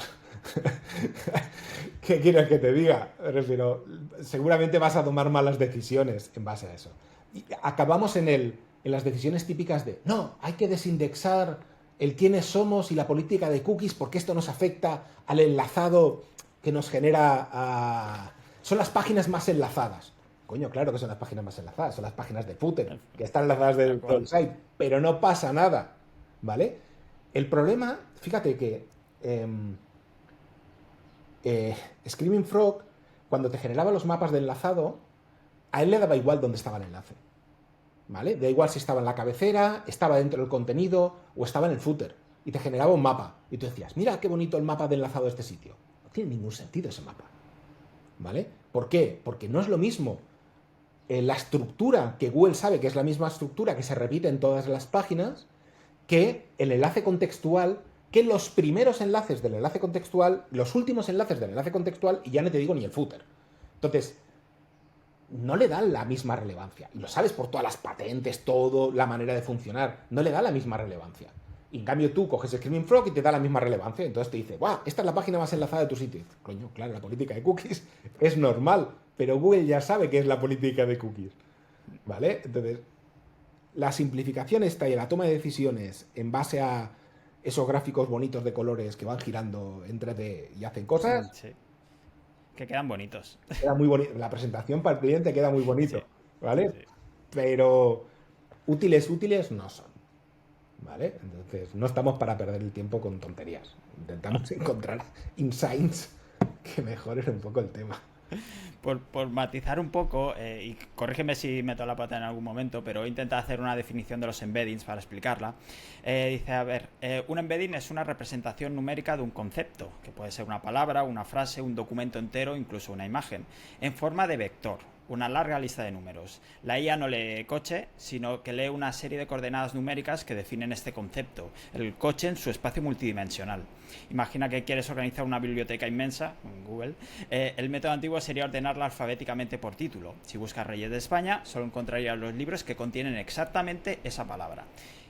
¿qué quieres que te diga? Me refiero, seguramente vas a tomar malas decisiones en base a eso. Y acabamos en las decisiones típicas de, no, hay que desindexar el quiénes somos y la política de cookies porque esto nos afecta al enlazado que nos genera... Son las páginas más enlazadas. Coño, claro que son las páginas más enlazadas, son las páginas de footer, que están enlazadas Tal del cual. site, pero no pasa nada, ¿vale? El problema, fíjate que em, eh, Screaming Frog, cuando te generaba los mapas de enlazado, a él le daba igual dónde estaba el enlace, ¿vale? Da igual si estaba en la cabecera, estaba dentro del contenido o estaba en el footer. Y te generaba un mapa. Y tú decías, mira qué bonito el mapa de enlazado de este sitio. No tiene ningún sentido ese mapa, ¿vale? ¿Por qué? Porque no es lo mismo la estructura que Google sabe que es la misma estructura que se repite en todas las páginas que el enlace contextual que los primeros enlaces del enlace contextual, los últimos enlaces del enlace contextual, y ya no te digo ni el footer. Entonces, no le dan la misma relevancia. Y lo sabes por todas las patentes, todo, la manera de funcionar. No le da la misma relevancia. Y en cambio tú coges Screaming Frog y te da la misma relevancia. Entonces te dice, ¡guau! Esta es la página más enlazada de tu sitio. Coño, claro, la política de cookies es normal, pero Google ya sabe qué es la política de cookies. ¿Vale? Entonces, la simplificación está y la toma de decisiones en base a esos gráficos bonitos de colores que van girando en 3D y hacen cosas, Sí. Que quedan bonitos. queda muy bonito. La presentación para el cliente queda muy bonito, Sí, ¿vale? sí. Pero útiles no son, ¿vale? Entonces, no estamos para perder el tiempo con tonterías. Intentamos encontrar insights que mejoren un poco el tema. Por matizar un poco, y corrígeme si meto la pata en algún momento, pero intenta hacer una definición de los embeddings para explicarla. Dice, a ver, un embedding es una representación numérica de un concepto, que puede ser una palabra, una frase, un documento entero, incluso una imagen, en forma de vector, una larga lista de números. La IA no lee coche, sino que lee una serie de coordenadas numéricas que definen este concepto, el coche en su espacio multidimensional. Imagina que quieres organizar una biblioteca inmensa en Google. El método antiguo sería ordenarla alfabéticamente por título. Si buscas Reyes de España, solo encontrarías los libros que contienen exactamente esa palabra.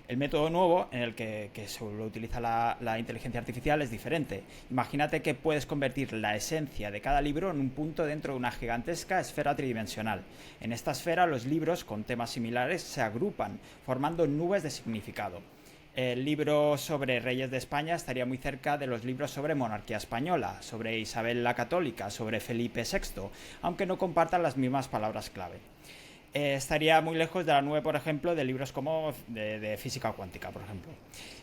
El método nuevo, en el que se utiliza la inteligencia artificial, es diferente. Imagínate que puedes convertir la esencia de cada libro en un punto dentro de una gigantesca esfera tridimensional. En esta esfera, los libros con temas similares se agrupan, formando nubes de significado. El libro sobre Reyes de España estaría muy cerca de los libros sobre monarquía española, sobre Isabel la Católica, sobre Felipe VI, aunque no compartan las mismas palabras clave. Estaría muy lejos de la nube, por ejemplo, de libros como de física cuántica, por ejemplo.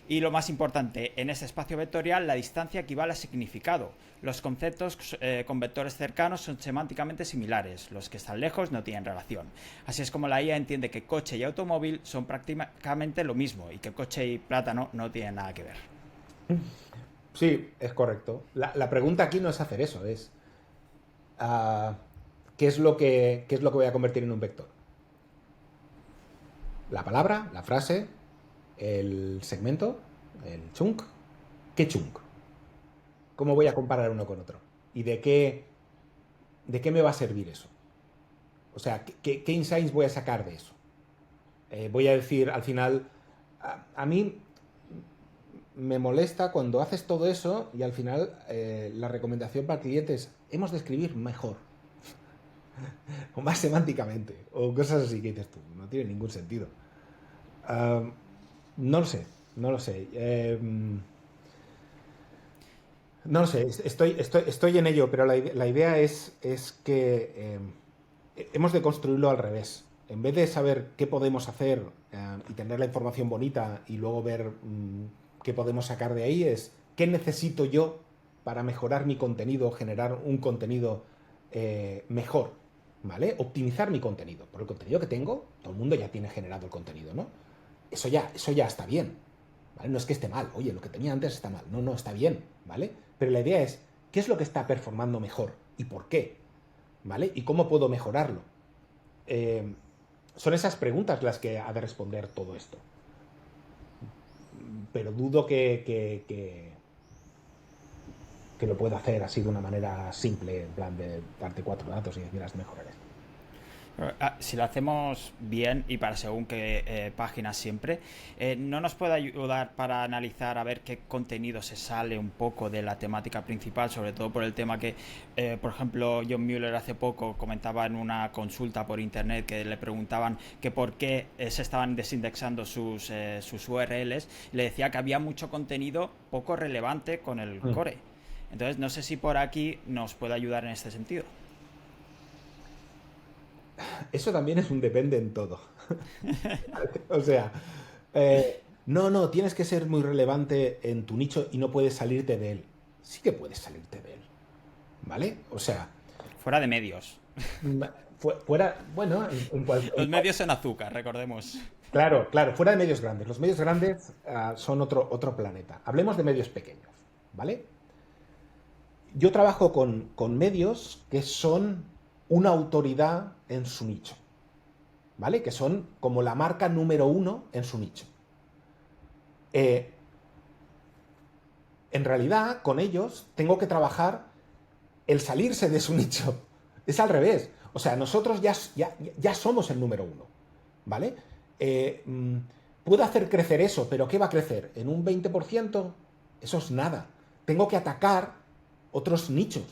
Y lo más importante, en ese espacio vectorial la distancia equivale a significado. Los conceptos con vectores cercanos son semánticamente similares, los que están lejos no tienen relación. Así es como la IA entiende que coche y automóvil son prácticamente lo mismo y que coche y plátano no tienen nada que ver. Sí, es correcto. La pregunta aquí no es hacer eso, es uh, qué es lo que voy a convertir en un vector. La palabra, la frase, el segmento, el chunk. ¿Qué chunk? ¿Cómo voy a comparar uno con otro? ¿Y de qué me va a servir eso? O sea, ¿qué insights voy a sacar de eso? Voy a decir, al final, a mí me molesta cuando haces todo eso y al final la recomendación para el cliente es, hemos de escribir mejor. O más semánticamente. O cosas así que dices tú. No tiene ningún sentido. No lo sé. No lo sé. No lo sé. Estoy en ello, pero la idea es que hemos de construirlo al revés. En vez de saber qué podemos hacer y tener la información bonita y luego ver qué podemos sacar de ahí, es qué necesito yo para mejorar mi contenido, generar un contenido mejor, ¿vale? Optimizar mi contenido. Por el contenido que tengo, todo el mundo ya tiene generado el contenido, ¿no? Eso ya está bien, ¿vale? No es que esté mal. Oye, lo que tenía antes está mal. No, está bien, ¿vale? Pero la idea es, ¿qué es lo que está performando mejor? ¿Y por qué? ¿Vale? ¿Y cómo puedo mejorarlo? Son esas preguntas las que ha de responder todo esto. Pero dudo que lo pueda hacer así de una manera simple, en plan de darte 4 datos y decir, has de mejorar esto. Si lo hacemos bien y para según qué páginas siempre, ¿no nos puede ayudar para analizar a ver qué contenido se sale un poco de la temática principal? Sobre todo por el tema que, por ejemplo, John Mueller hace poco comentaba en una consulta por internet que le preguntaban que por qué se estaban desindexando sus URLs. Le decía que había mucho contenido poco relevante con el core. Entonces, no sé si por aquí nos puede ayudar en este sentido. Eso también es un depende en todo. O sea, no, tienes que ser muy relevante en tu nicho y no puedes salirte de él. Sí que puedes salirte de él, ¿vale? O sea, Fuera de medios. fuera, bueno, Los medios en azúcar, recordemos. Claro, fuera de medios grandes. Los medios grandes son otro planeta. Hablemos de medios pequeños, ¿vale? Yo trabajo con medios que son una autoridad en su nicho, ¿vale? Que son como la marca número 1 en su nicho. en realidad, con ellos tengo que trabajar el salirse de su nicho. Es al revés. O sea, nosotros ya somos el número uno, ¿vale? Puedo hacer crecer eso, pero ¿qué va a crecer? ¿En un 20%? Eso es nada. Tengo que atacar otros nichos,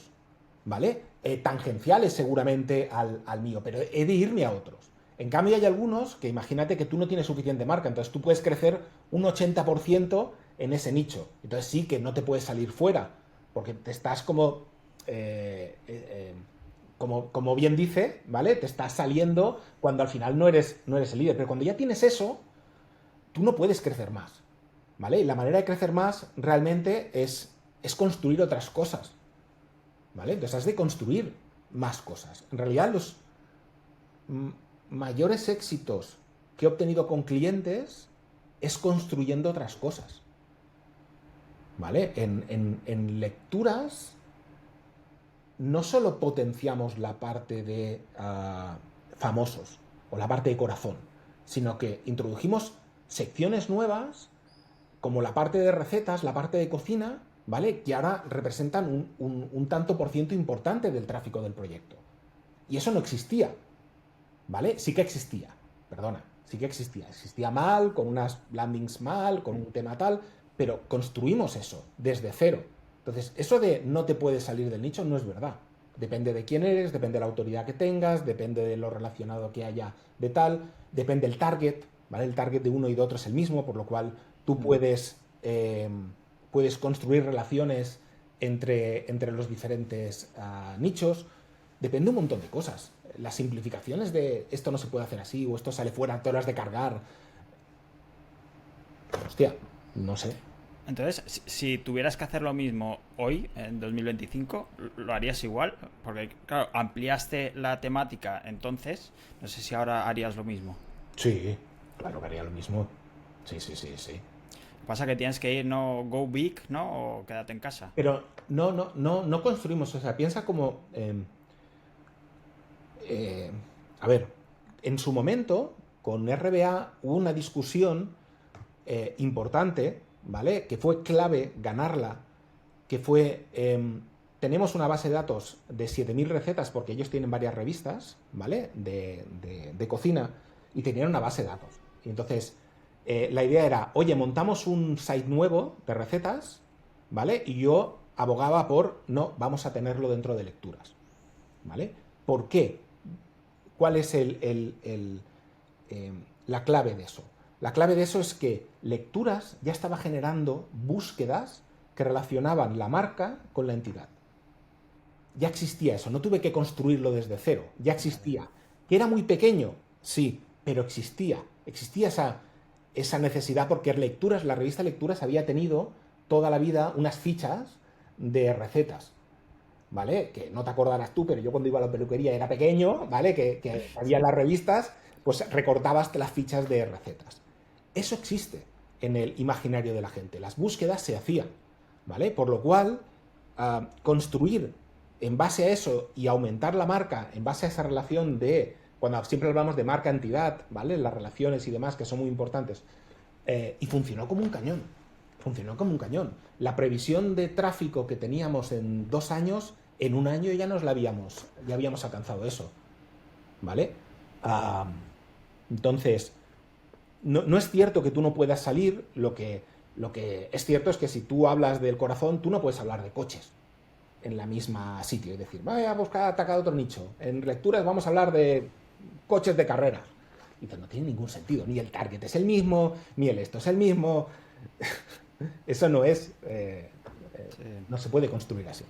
¿vale? Tangenciales seguramente al mío, pero he de irme a otros. En cambio hay algunos que imagínate que tú no tienes suficiente marca, entonces tú puedes crecer un 80% en ese nicho. Entonces sí que no te puedes salir fuera, porque te estás como bien dice, ¿vale? Te estás saliendo cuando al final no eres el líder. Pero cuando ya tienes eso, tú no puedes crecer más, ¿vale? Y la manera de crecer más realmente es construir otras cosas, ¿vale? Entonces has de construir más cosas. En realidad los mayores éxitos que he obtenido con clientes es construyendo otras cosas, ¿vale? En lecturas no solo potenciamos la parte de famosos o la parte de corazón, sino que introdujimos secciones nuevas como la parte de recetas, la parte de cocina, ¿vale? Que ahora representan un tanto por ciento importante del tráfico del proyecto. Y eso no existía, ¿vale? Sí que existía, perdona, sí que existía. Existía mal, con unas landings mal, con un tema tal, pero construimos eso desde cero. Entonces, eso de no te puedes salir del nicho no es verdad. Depende de quién eres, depende de la autoridad que tengas, depende de lo relacionado que haya de tal, depende del target, ¿vale? El target de uno y de otro es el mismo, por lo cual tú puedes construir relaciones entre los diferentes nichos. Depende un montón de cosas. Las simplificaciones de esto no se puede hacer así o esto sale fuera, te horas de cargar. Hostia, no sé. Entonces, si tuvieras que hacer lo mismo hoy, en 2025, ¿lo harías igual? Porque, claro, ampliaste la temática, entonces, no sé si ahora harías lo mismo. Sí, claro que haría lo mismo. Sí, sí, sí, sí. Pasa que tienes que ir, no go big, ¿no? O quédate en casa. Pero no construimos, o sea, piensa como... a ver, en su momento, con RBA hubo una discusión importante, ¿vale? Que fue clave ganarla, que fue, tenemos una base de datos de 7.000 recetas, porque ellos tienen varias revistas, ¿vale? De cocina, y tenían una base de datos. Y entonces, la idea era, oye, montamos un site nuevo de recetas, ¿vale? Y yo abogaba por, no, vamos a tenerlo dentro de lecturas, ¿vale? ¿Por qué? ¿Cuál es la clave de eso? La clave de eso es que lecturas ya estaba generando búsquedas que relacionaban la marca con la entidad. Ya existía eso, no tuve que construirlo desde cero, ya existía. ¿Que era muy pequeño? Sí, pero existía. Existía esa necesidad porque Lecturas, la revista Lecturas había tenido toda la vida unas fichas de recetas. ¿Vale? Que no te acordarás tú, pero yo cuando iba a la peluquería era pequeño, ¿vale? Que había las revistas, pues recortabas las fichas de recetas. Eso existe en el imaginario de la gente. Las búsquedas se hacían, ¿vale? Por lo cual, construir en base a eso y aumentar la marca en base a esa relación de, cuando siempre hablamos de marca-entidad, ¿vale? Las relaciones y demás que son muy importantes. Y funcionó como un cañón. Funcionó como un cañón. La previsión de tráfico que teníamos en 2 años, en un año ya habíamos alcanzado eso. ¿Vale? Entonces, no es cierto que tú no puedas salir, lo que es cierto es que si tú hablas del corazón, tú no puedes hablar de coches en la misma sitio. Es decir, voy a buscar atacar otro nicho. En lecturas vamos a hablar de coches de carrera. Y pues no tiene ningún sentido. Ni el target es el mismo, ni el esto es el mismo. Eso no es... Sí. no se puede construir así.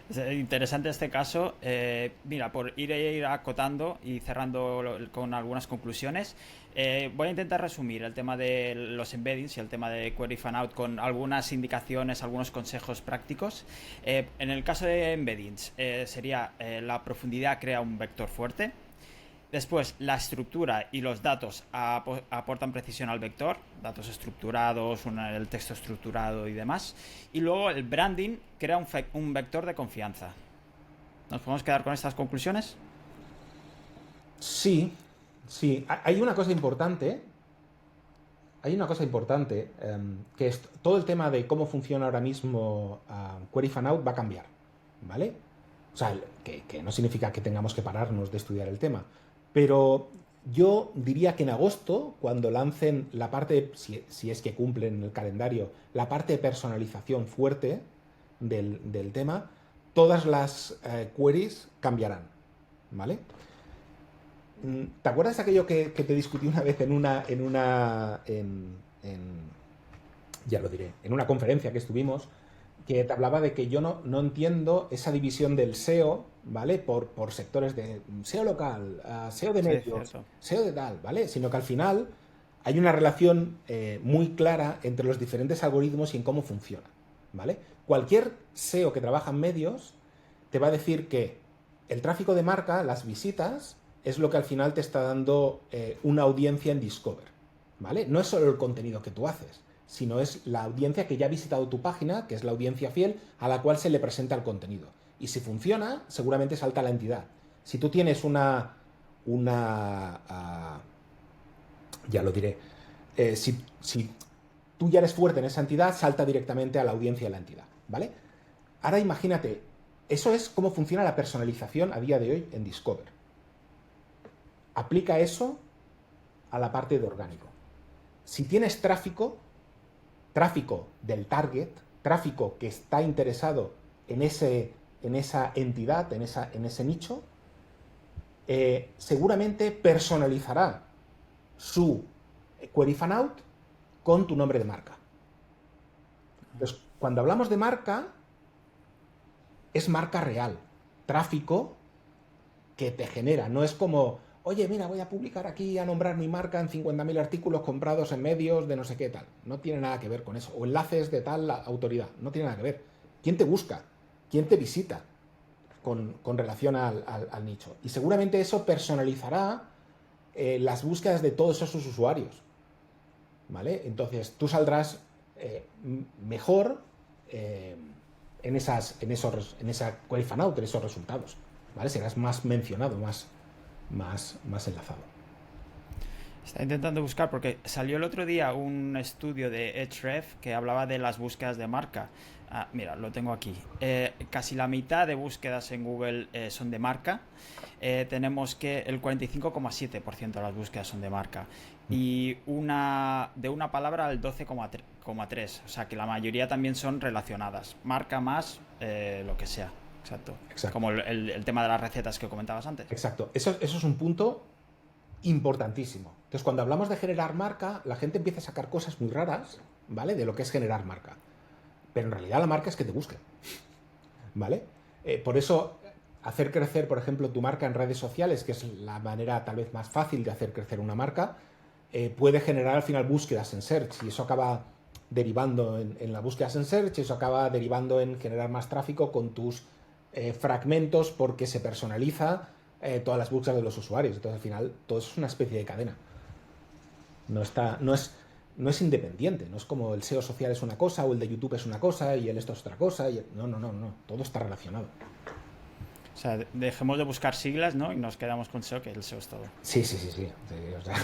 Es interesante este caso. Mira, por ir acotando y cerrando con algunas conclusiones, voy a intentar resumir el tema de los embeddings y el tema de Query Fan Out con algunas indicaciones, algunos consejos prácticos. En el caso de embeddings, sería la profundidad crea un vector fuerte. Después, la estructura y los datos aportan precisión al vector, datos estructurados, el texto estructurado y demás. Y luego el branding crea un vector de confianza. ¿Nos podemos quedar con estas conclusiones? Sí, sí. Hay una cosa importante. hay una cosa importante, que es todo el tema de cómo funciona ahora mismo Query Fan Out va a cambiar, ¿vale? O sea, que no significa que tengamos que pararnos de estudiar el tema, pero yo diría que en agosto, cuando lancen la parte, si es que cumplen el calendario, la parte de personalización fuerte del tema, todas las queries cambiarán, ¿vale? ¿Te acuerdas aquello que te discutí una vez ya lo diré, en una conferencia que estuvimos, que te hablaba de que yo no entiendo esa división del SEO, ¿vale? Por sectores de SEO local, SEO de Sí, medios, cierto. SEO de tal, ¿vale? Sino que al final hay una relación muy clara entre los diferentes algoritmos y en cómo funciona, ¿vale? Cualquier SEO que trabaja en medios te va a decir que el tráfico de marca, las visitas, es lo que al final te está dando una audiencia en Discover, ¿vale? No es solo el contenido que tú haces, sino es la audiencia que ya ha visitado tu página, que es la audiencia fiel a la cual se le presenta el contenido. Y si funciona, seguramente salta la entidad. Si tú tienes ya lo diré, si tú ya eres fuerte en esa entidad, salta directamente a la audiencia de la entidad, ¿vale? Ahora imagínate, eso es cómo funciona la personalización a día de hoy en Discover. Aplica eso a la parte de orgánico. Si tienes tráfico del target, tráfico que está interesado en esa entidad, en ese nicho, seguramente personalizará su query fan out con tu nombre de marca. Entonces, cuando hablamos de marca, es marca real, tráfico que te genera. No es como, oye, mira, voy a publicar aquí a nombrar mi marca en 50.000 artículos comprados en medios de no sé qué tal. No tiene nada que ver con eso. O enlaces de tal autoridad. No tiene nada que ver. ¿Quién te busca? ¿Quién te visita con relación al nicho? Y seguramente eso personalizará las búsquedas de todos esos usuarios. ¿Vale? Entonces tú saldrás mejor en esa query fan out, en esos resultados. ¿Vale? Serás más mencionado, más enlazado. Está intentando buscar porque salió el otro día un estudio de Ahrefs que hablaba de las búsquedas de marca. Ah, mira, lo tengo aquí. Casi la mitad de búsquedas en Google son de marca. Tenemos que el 45,7% de las búsquedas son de marca. Y de una palabra al 12,3%. O sea que la mayoría también son relacionadas. Marca más lo que sea. Exacto. Exacto. Como el tema de las recetas que comentabas antes. Exacto. Eso es un punto importantísimo. Entonces, cuando hablamos de generar marca, la gente empieza a sacar cosas muy raras, ¿vale? De lo que es generar marca. Pero en realidad la marca es que te busquen, ¿vale? Por eso, hacer crecer, por ejemplo, tu marca en redes sociales, que es la manera tal vez más fácil de hacer crecer una marca, puede generar al final búsquedas en search y eso acaba derivando en las búsquedas en search, eso acaba derivando en generar más tráfico con tus fragmentos porque se personaliza todas las búsquedas de los usuarios. Entonces, al final, todo eso es una especie de cadena. No es independiente, no es como el SEO social es una cosa o el de YouTube es una cosa y el esto es otra cosa. No, todo está relacionado. O sea, dejemos de buscar siglas, ¿no? Y nos quedamos con SEO, que el SEO es todo. Sí, o sea,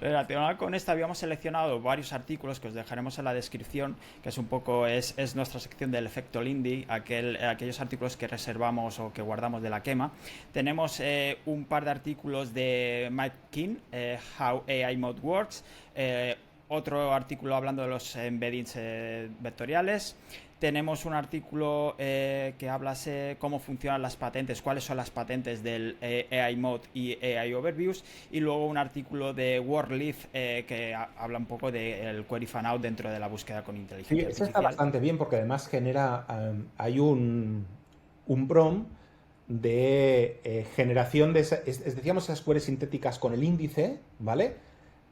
Relacionado con esto, habíamos seleccionado varios artículos que os dejaremos en la descripción, que es un poco, es nuestra sección del efecto Lindy, aquellos artículos que reservamos o que guardamos de la quema. Tenemos un par de artículos de Mike King, How AI Mode Works, otro artículo hablando de los embeddings vectoriales. Tenemos un artículo que habla cómo funcionan las patentes, cuáles son las patentes del AI Mode y AI Overviews, y luego un artículo de WordLeaf que habla un poco del Query Fan Out dentro de la búsqueda con inteligencia eso está artificial. bastante bien porque además genera, hay un prompt de generación de, decíamos, esas queries sintéticas con el índice, ¿vale?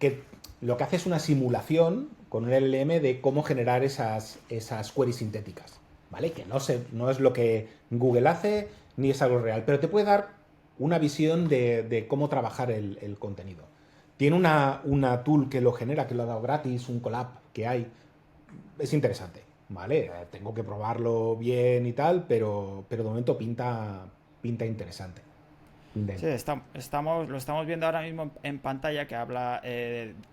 Que lo que hace es una simulación con un LLM de cómo generar esas queries sintéticas, ¿vale? Que no es lo que Google hace ni es algo real, pero te puede dar una visión de cómo trabajar el contenido. Tiene una tool que lo genera, que lo ha dado gratis, un collab que hay. Es interesante, ¿vale? Tengo que probarlo bien y tal, pero de momento pinta interesante. Sí, lo estamos viendo ahora mismo en pantalla que habla,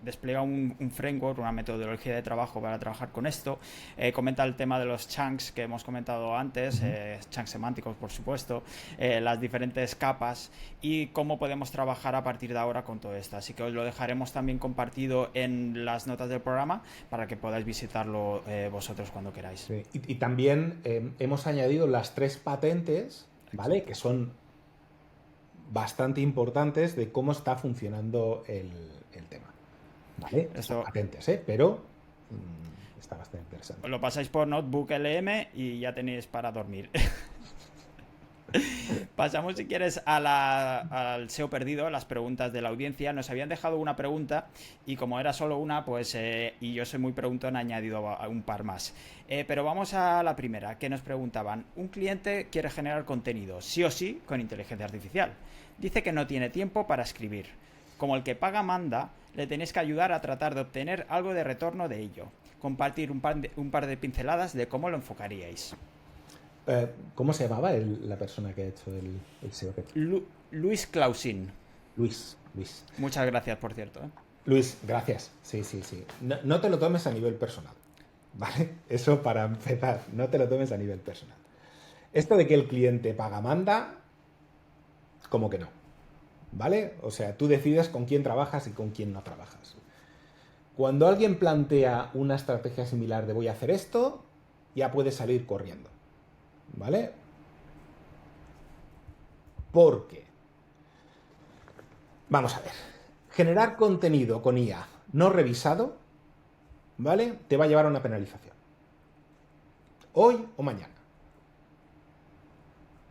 despliega un framework, una metodología de trabajo para trabajar con esto. Comenta el tema de los chunks que hemos comentado antes, chunks semánticos, por supuesto, las diferentes capas y cómo podemos trabajar a partir de ahora con todo esto. Así que os lo dejaremos también compartido en las notas del programa para que podáis visitarlo vosotros cuando queráis. Sí. Y también hemos añadido las 3 patentes, ¿vale? Que son bastante importantes de cómo está funcionando el tema. ¿Vale? Son patentes, pero está bastante interesante. Lo pasáis por Notebook LM y ya tenéis para dormir. Pasamos, si quieres, al SEO perdido, las preguntas de la audiencia. Nos habían dejado una pregunta y como era solo una, pues y yo soy muy preguntón, he añadido un par más. Pero vamos a la primera, que nos preguntaban: un cliente quiere generar contenido, sí o sí, con inteligencia artificial. Dice que no tiene tiempo para escribir. Como el que paga manda, le tenéis que ayudar a tratar de obtener algo de retorno de ello. Compartir un par de pinceladas de cómo lo enfocaríais. ¿Cómo se llamaba la persona que ha hecho el SEO? Luis Clausin. Luis. Muchas gracias, por cierto. Luis, gracias. Sí. No te lo tomes a nivel personal, ¿vale? Eso para empezar, no te lo tomes a nivel personal. Esto de que el cliente paga manda, como que no, ¿vale? O sea, tú decides con quién trabajas y con quién no trabajas. Cuando alguien plantea una estrategia similar de voy a hacer esto, ya puedes salir corriendo. ¿Vale? Porque, vamos a ver, generar contenido con IA no revisado, ¿vale? Te va a llevar a una penalización. Hoy o mañana.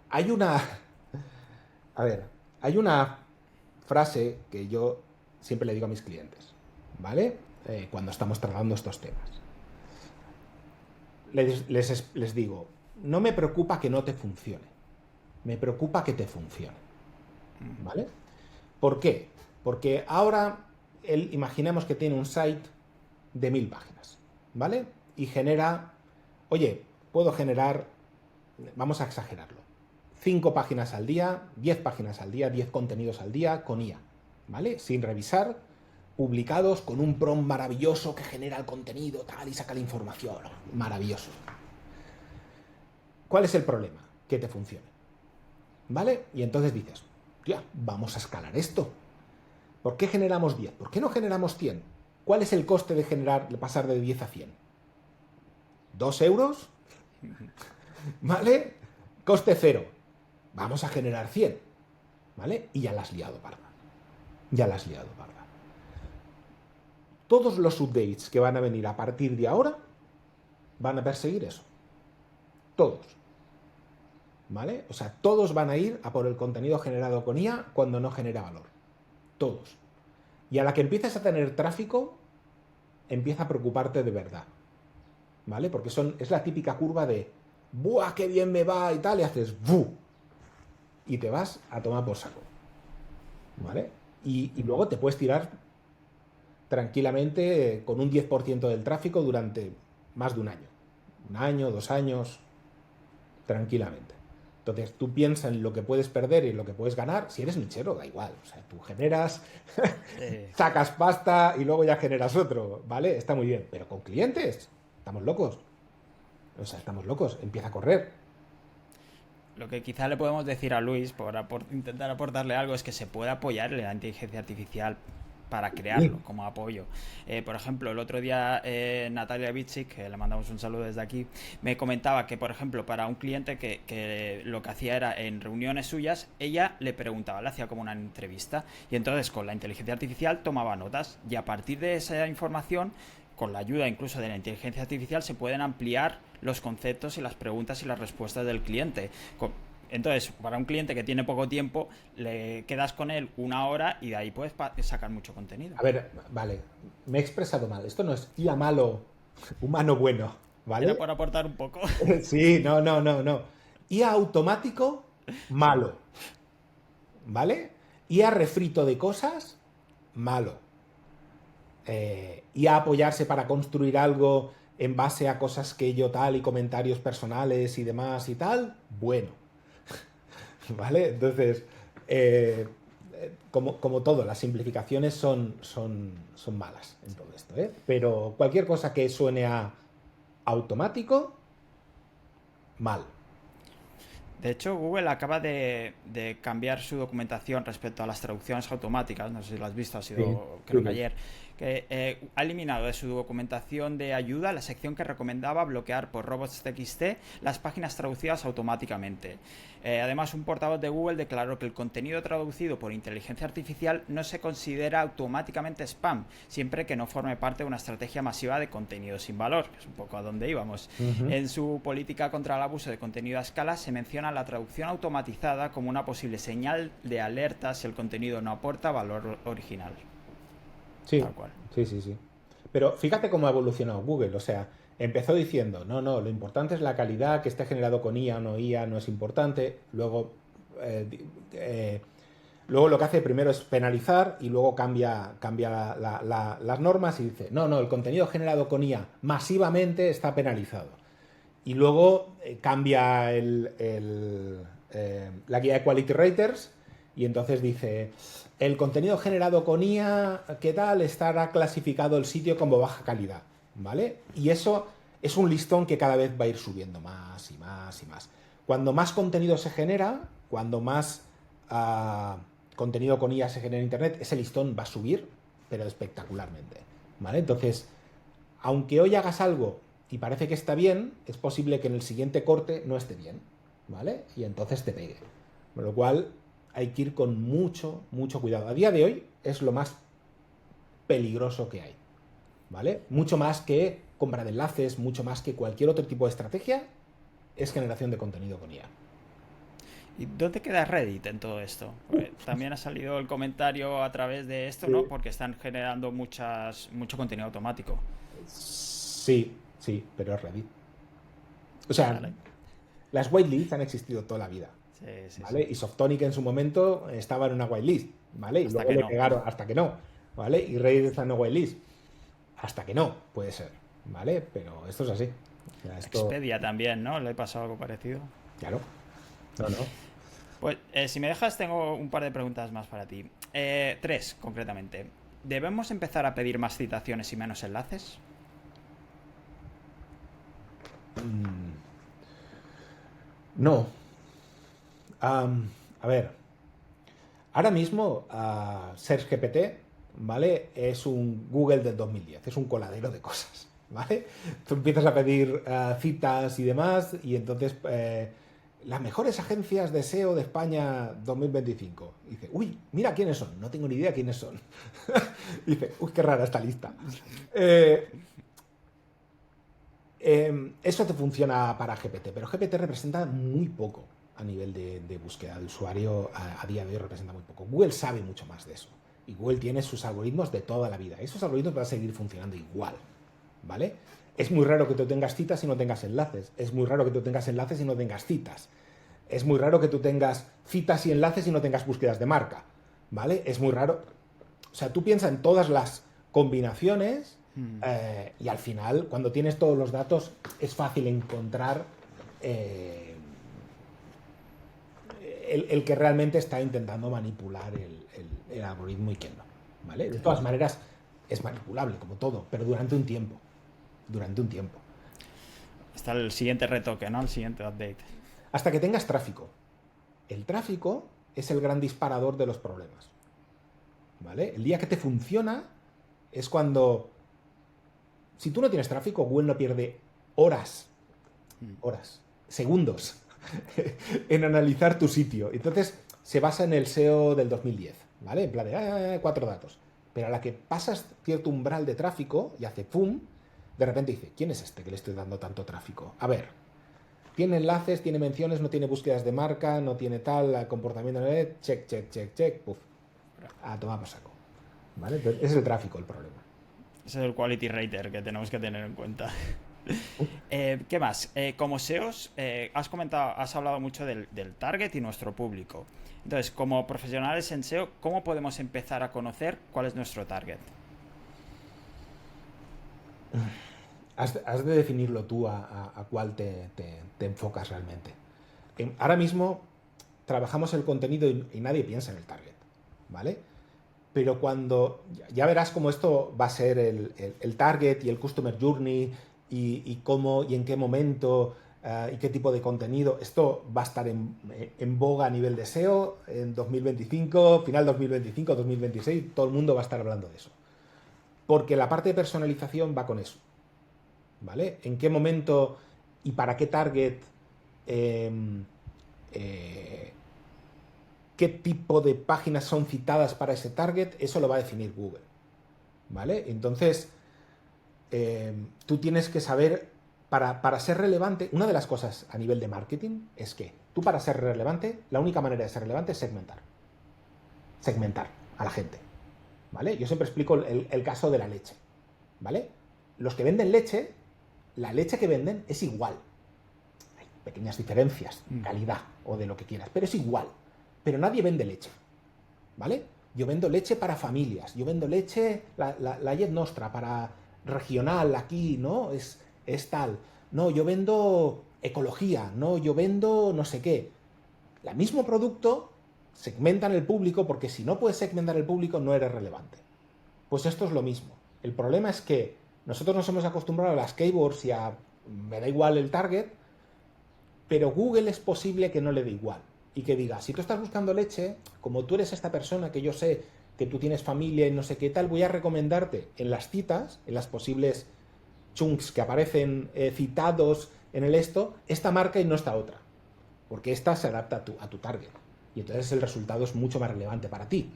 Hay una frase que yo siempre le digo a mis clientes, ¿vale? Cuando estamos tratando estos temas. Les digo: no me preocupa que no te funcione, me preocupa que te funcione, ¿vale? ¿Por qué? Porque ahora imaginemos que tiene un site de 1000 páginas, ¿vale? Y puedo generar, vamos a exagerarlo, 5 páginas al día, 10 páginas al día, 10 contenidos al día con IA, ¿vale? Sin revisar, publicados con un prompt maravilloso que genera el contenido, tal, y saca la información, maravilloso. ¿Cuál es el problema? Que te funcione, ¿vale? Y entonces dices: ya, vamos a escalar esto. ¿Por qué generamos 10? ¿Por qué no generamos 100? ¿Cuál es el coste de pasar de 10 a 100? ¿2 euros? ¿Vale? Coste 0. Vamos a generar 100, ¿vale? Y ya la has liado, parda. Todos los updates que van a venir a partir de ahora van a perseguir eso. Todos. ¿Vale? O sea, todos van a ir a por el contenido generado con IA cuando no genera valor. Todos. Y a la que empieces a tener tráfico, empieza a preocuparte de verdad. ¿Vale? Porque es la típica curva de ¡buah, qué bien me va! Y tal, y haces ¡bu! Y te vas a tomar por saco. ¿Vale? Y luego te puedes tirar tranquilamente con un 10% del tráfico durante más de un año. 1 año, 2 años, tranquilamente. Entonces, tú piensas en lo que puedes perder y en lo que puedes ganar. Si eres nichero, da igual. O sea, tú generas, sacas pasta y luego ya generas otro, ¿vale? Está muy bien. Pero con clientes, estamos locos. O sea, estamos locos. Empieza a correr. Lo que quizá le podemos decir a Luis, por intentar aportarle algo, es que se puede apoyar en la inteligencia artificial para crearlo como apoyo. Por ejemplo, el otro día Natalia Bichik, que le mandamos un saludo desde aquí, me comentaba que, por ejemplo, para un cliente que lo que hacía era en reuniones suyas, ella le preguntaba, le hacía como una entrevista, y entonces con la inteligencia artificial tomaba notas, y a partir de esa información, con la ayuda incluso de la inteligencia artificial, se pueden ampliar los conceptos y las preguntas y las respuestas del cliente. Entonces, para un cliente que tiene poco tiempo, le quedas con él 1 hora y de ahí puedes sacar mucho contenido. A ver, vale, me he expresado mal. Esto no es IA malo, humano bueno, ¿vale? Era por aportar un poco. Sí, no. IA automático, malo, ¿vale? IA refrito de cosas, malo. IA apoyarse para construir algo en base a cosas que yo tal y comentarios personales y demás y tal, bueno. ¿Vale? Entonces, Como todo, las simplificaciones son malas en todo esto, ¿eh? Pero cualquier cosa que suene a automático, mal. De hecho, Google acaba de cambiar su documentación respecto a las traducciones automáticas. No sé si lo has visto, ha Sí, sido sí, creo que sí. ayer. Que ha eliminado de su documentación de ayuda la sección que recomendaba bloquear por robots.txt las páginas traducidas automáticamente. Además, un portavoz de Google declaró que el contenido traducido por inteligencia artificial no se considera automáticamente spam, siempre que no forme parte de una estrategia masiva de contenido sin valor, que es un poco a donde íbamos. Ujú. En su política contra el abuso de contenido a escala se menciona la traducción automatizada como una posible señal de alerta si el contenido no aporta valor original. Sí, Tal cual. sí, sí, sí. Pero fíjate cómo ha evolucionado Google. O sea, empezó diciendo, no, no, lo importante es la calidad, que esté generado con IA o no IA, no es importante. Luego lo que hace primero es penalizar y luego cambia las normas y dice, no, no, el contenido generado con IA masivamente está penalizado. Y luego cambia la guía de Quality Raters y entonces dice, el contenido generado con IA, ¿qué tal? Estará clasificado el sitio como baja calidad, ¿vale? Y eso es un listón que cada vez va a ir subiendo más y más y más. Cuando más contenido se genera, cuando más uh, contenido con IA se genera en Internet, ese listón va a subir, pero espectacularmente, ¿vale? Entonces, aunque hoy hagas algo y parece que está bien, es posible que en el siguiente corte no esté bien, ¿vale? Y entonces te pegue. Con lo cual hay que ir con mucho, mucho cuidado. A día de hoy es lo más peligroso que hay, ¿vale? Mucho más que compra de enlaces, mucho más que cualquier otro tipo de estrategia, es generación de contenido con IA. ¿Y dónde queda Reddit en todo esto? Porque también ha salido el comentario a través de esto, ¿no? Porque están generando mucho contenido automático. Sí, sí, pero es Reddit. O sea, Vale. las whitelists han existido toda la vida, Sí, sí, sí. ¿vale? Y Softonic en su momento estaba en una whitelist, ¿vale? Y Hasta luego que le no. pegaron hasta que no, ¿vale? Y Reddit está en una whitelist, hasta que no, puede ser, ¿vale? Pero esto es así. O sea, esto, Expedia también, ¿no? Le he pasado algo parecido. claro, no, no. Pues si me dejas, tengo un par de preguntas más para ti. Tres, concretamente. ¿Debemos empezar a pedir más citaciones y menos enlaces? Mm, no. A ver, ahora mismo SearchGPT, ¿vale? Es un Google del 2010, es un coladero de cosas, ¿vale? Tú empiezas a pedir citas y demás y entonces las mejores agencias de SEO de España 2025. Y dice, uy, mira quiénes son, no tengo ni idea quiénes son. Dice, uy, qué rara esta lista. Eh, Eso te funciona para GPT, pero GPT representa muy poco a nivel de búsqueda de usuario a día de hoy representa muy poco. Google sabe mucho más de eso. Y Google tiene sus algoritmos de toda la vida. Esos algoritmos van a seguir funcionando igual. ¿Vale? Es muy raro que tú tengas citas y no tengas enlaces. Es muy raro que tú tengas enlaces y no tengas citas. Es muy raro que tú tengas citas y enlaces y no tengas búsquedas de marca. ¿Vale? Es muy raro. O sea, tú piensas en todas las combinaciones y al final, cuando tienes todos los datos, es fácil encontrar eh, el que realmente está intentando manipular el algoritmo y quién no. ¿Vale? De Sí. todas maneras, es manipulable, como todo, pero durante un tiempo. Durante un tiempo. Está el siguiente retoque, ¿no? El siguiente update. Hasta que tengas tráfico. El tráfico es el gran disparador de los problemas. ¿Vale? El día que te funciona es cuando, si tú no tienes tráfico, Google no pierde horas, horas, segundos en analizar tu sitio. Entonces se basa en el SEO del 2010, ¿vale? En plan de cuatro datos. Pero a la que pasas cierto umbral de tráfico y hace pum, de repente dice, ¿quién es este que le estoy dando tanto tráfico? A ver, tiene enlaces, tiene menciones, no tiene búsquedas de marca, no tiene tal, comportamiento, check, check, check, check, puf, a tomar por saco. ¿Vale? Entonces, ese es el tráfico el problema. Ese es el quality rater que tenemos que tener en cuenta. ¿Qué más? Como SEOs, has hablado mucho del target y nuestro público. Entonces, como profesionales en SEO, ¿cómo podemos empezar a conocer cuál es nuestro target? Has de definirlo tú a cuál te enfocas realmente. Ahora mismo, trabajamos el contenido y nadie piensa en el target, ¿vale? Pero cuando... Ya verás cómo esto va a ser el target y el customer journey y cómo y en qué momento y qué tipo de contenido. Esto va a estar en boga a nivel de SEO en 2025, final 2025, 2026. Todo el mundo va a estar hablando de eso. Porque la parte de personalización va con eso, ¿vale? ¿En qué momento y para qué target, qué tipo de páginas son citadas para ese target? Eso lo va a definir Google, ¿vale? Entonces, tú tienes que saber, para ser relevante, una de las cosas a nivel de marketing es que tú, para ser relevante, la única manera de ser relevante es segmentar. Segmentar a la gente, ¿vale? Yo siempre explico el caso de la leche, ¿vale? Los que venden leche, la leche que venden es igual. Hay pequeñas diferencias de calidad o de lo que quieras, pero es igual. Pero nadie vende leche, ¿vale? Yo vendo leche para familias, yo vendo leche, la Llet Nostra, para regional, aquí, ¿no? Es tal. No, yo vendo ecología, no, yo vendo no sé qué. El mismo producto, segmentan el público, porque si no puedes segmentar el público, no eres relevante. Pues esto es lo mismo. El problema es que nosotros nos hemos acostumbrado a las keywords y a me da igual el target, pero Google es posible que no le dé igual. Y que diga, si tú estás buscando leche, como tú eres esta persona que yo sé que tú tienes familia y no sé qué tal, voy a recomendarte en las citas, en las posibles chunks que aparecen citados en el esta marca y no esta otra. Porque esta se adapta a tu target. Y entonces el resultado es mucho más relevante para ti.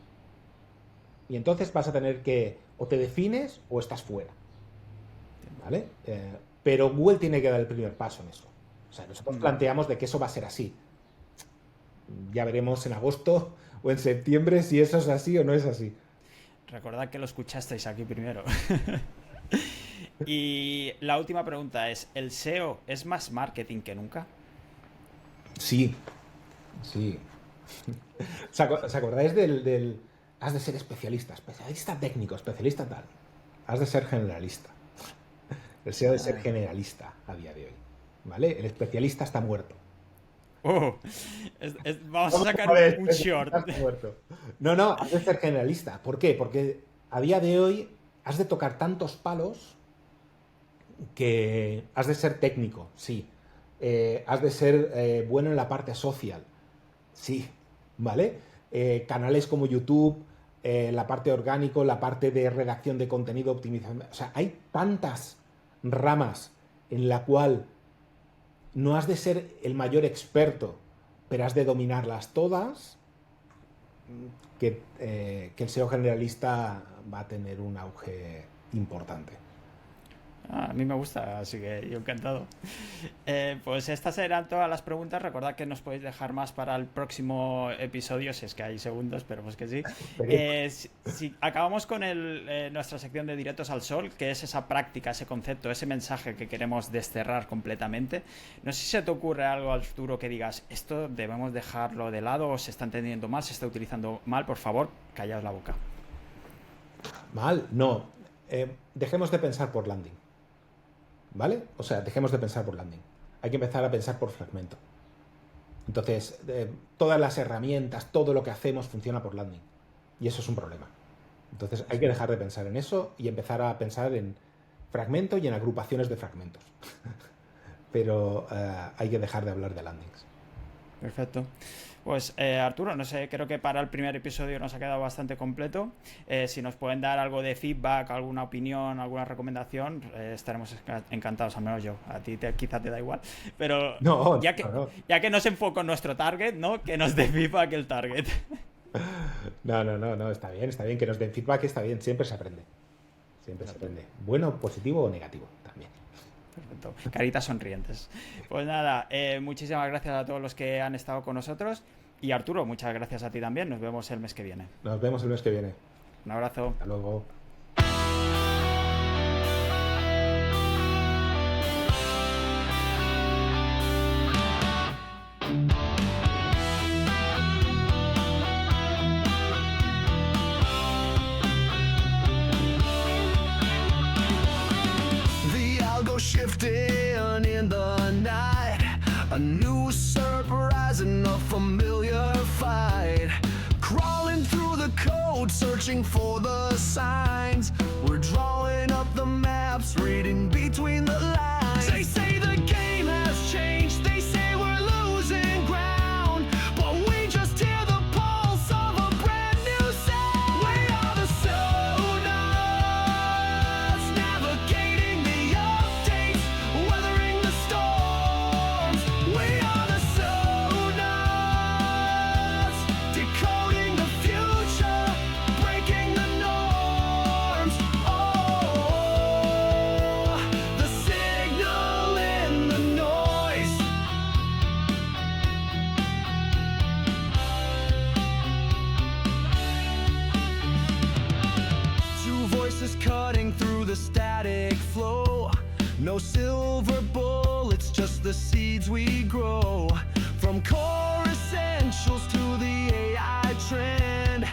Y entonces vas a tener que, o te defines o estás fuera, ¿vale? Pero Google tiene que dar el primer paso en eso. O sea, nosotros planteamos de que eso va a ser así. Ya veremos en agosto o en septiembre si eso es así o no es así. Recordad que lo escuchasteis aquí primero. Y la última pregunta es, ¿el SEO es más marketing que nunca? Sí. ¿Os acordáis del has de ser especialista técnico, especialista tal? Has de ser generalista. El SEO de ser generalista a día de hoy, ¿vale? El especialista está muerto. Vamos a sacar un short. No, has de ser generalista. ¿Por qué? Porque a día de hoy has de tocar tantos palos que has de ser técnico, sí. Has de ser bueno en la parte social, sí, ¿vale? Canales como YouTube, la parte orgánico, la parte de redacción de contenido, optimización. O sea, hay tantas ramas en la cual no has de ser el mayor experto, pero has de dominarlas todas, que el SEO generalista va a tener un auge importante. A mí me gusta, así que yo encantado. Pues estas eran todas las preguntas. Recordad que nos podéis dejar más para el próximo episodio, si es que hay segundos, esperemos que sí. Si acabamos con nuestra sección de Directos al Sol, que es esa práctica, ese concepto, ese mensaje que queremos desterrar completamente. No sé si se te ocurre algo, Arturo, que digas, esto debemos dejarlo de lado, o se está entendiendo mal, se está utilizando mal. Por favor, callaos la boca. Mal, no. Dejemos de pensar por landing, ¿vale? O sea, dejemos de pensar por landing. Hay que empezar a pensar por fragmento. Entonces, todas las herramientas, todo lo que hacemos funciona por landing. Y eso es un problema. Entonces, hay que dejar de pensar en eso y empezar a pensar en fragmento y en agrupaciones de fragmentos. Pero hay que dejar de hablar de landings. Perfecto. Pues Arturo, no sé, creo que para el primer episodio nos ha quedado bastante completo. Si nos pueden dar algo de feedback, alguna opinión, alguna recomendación, estaremos encantados, al menos yo. A ti quizá te da igual, pero no, ya que nos enfoco en nuestro target, ¿no? Que nos dé feedback el target. No, está bien que nos den feedback, está bien, siempre se aprende. Siempre se aprende. Bueno, positivo o negativo también. Perfecto. Caritas sonrientes. Pues nada, muchísimas gracias a todos los que han estado con nosotros. Y Arturo, muchas gracias a ti también. Nos vemos el mes que viene. Nos vemos el mes que viene. Un abrazo. Hasta luego. Shifting in the night, a new surprise and a familiar road, searching for the signs. We're drawing up the maps, reading between the lines. They say the game has changed, they say we're losing ground, but we just hear the pulse of a brand new sound. We are the Sonos, navigating the updates, weathering the storms. We are the Sonos, decoding the future, breaking the norms. Oh, the signal in the noise. Two voices cutting through the static flow. No silver bullets, just the seeds we grow. From core essentials to the AI trend,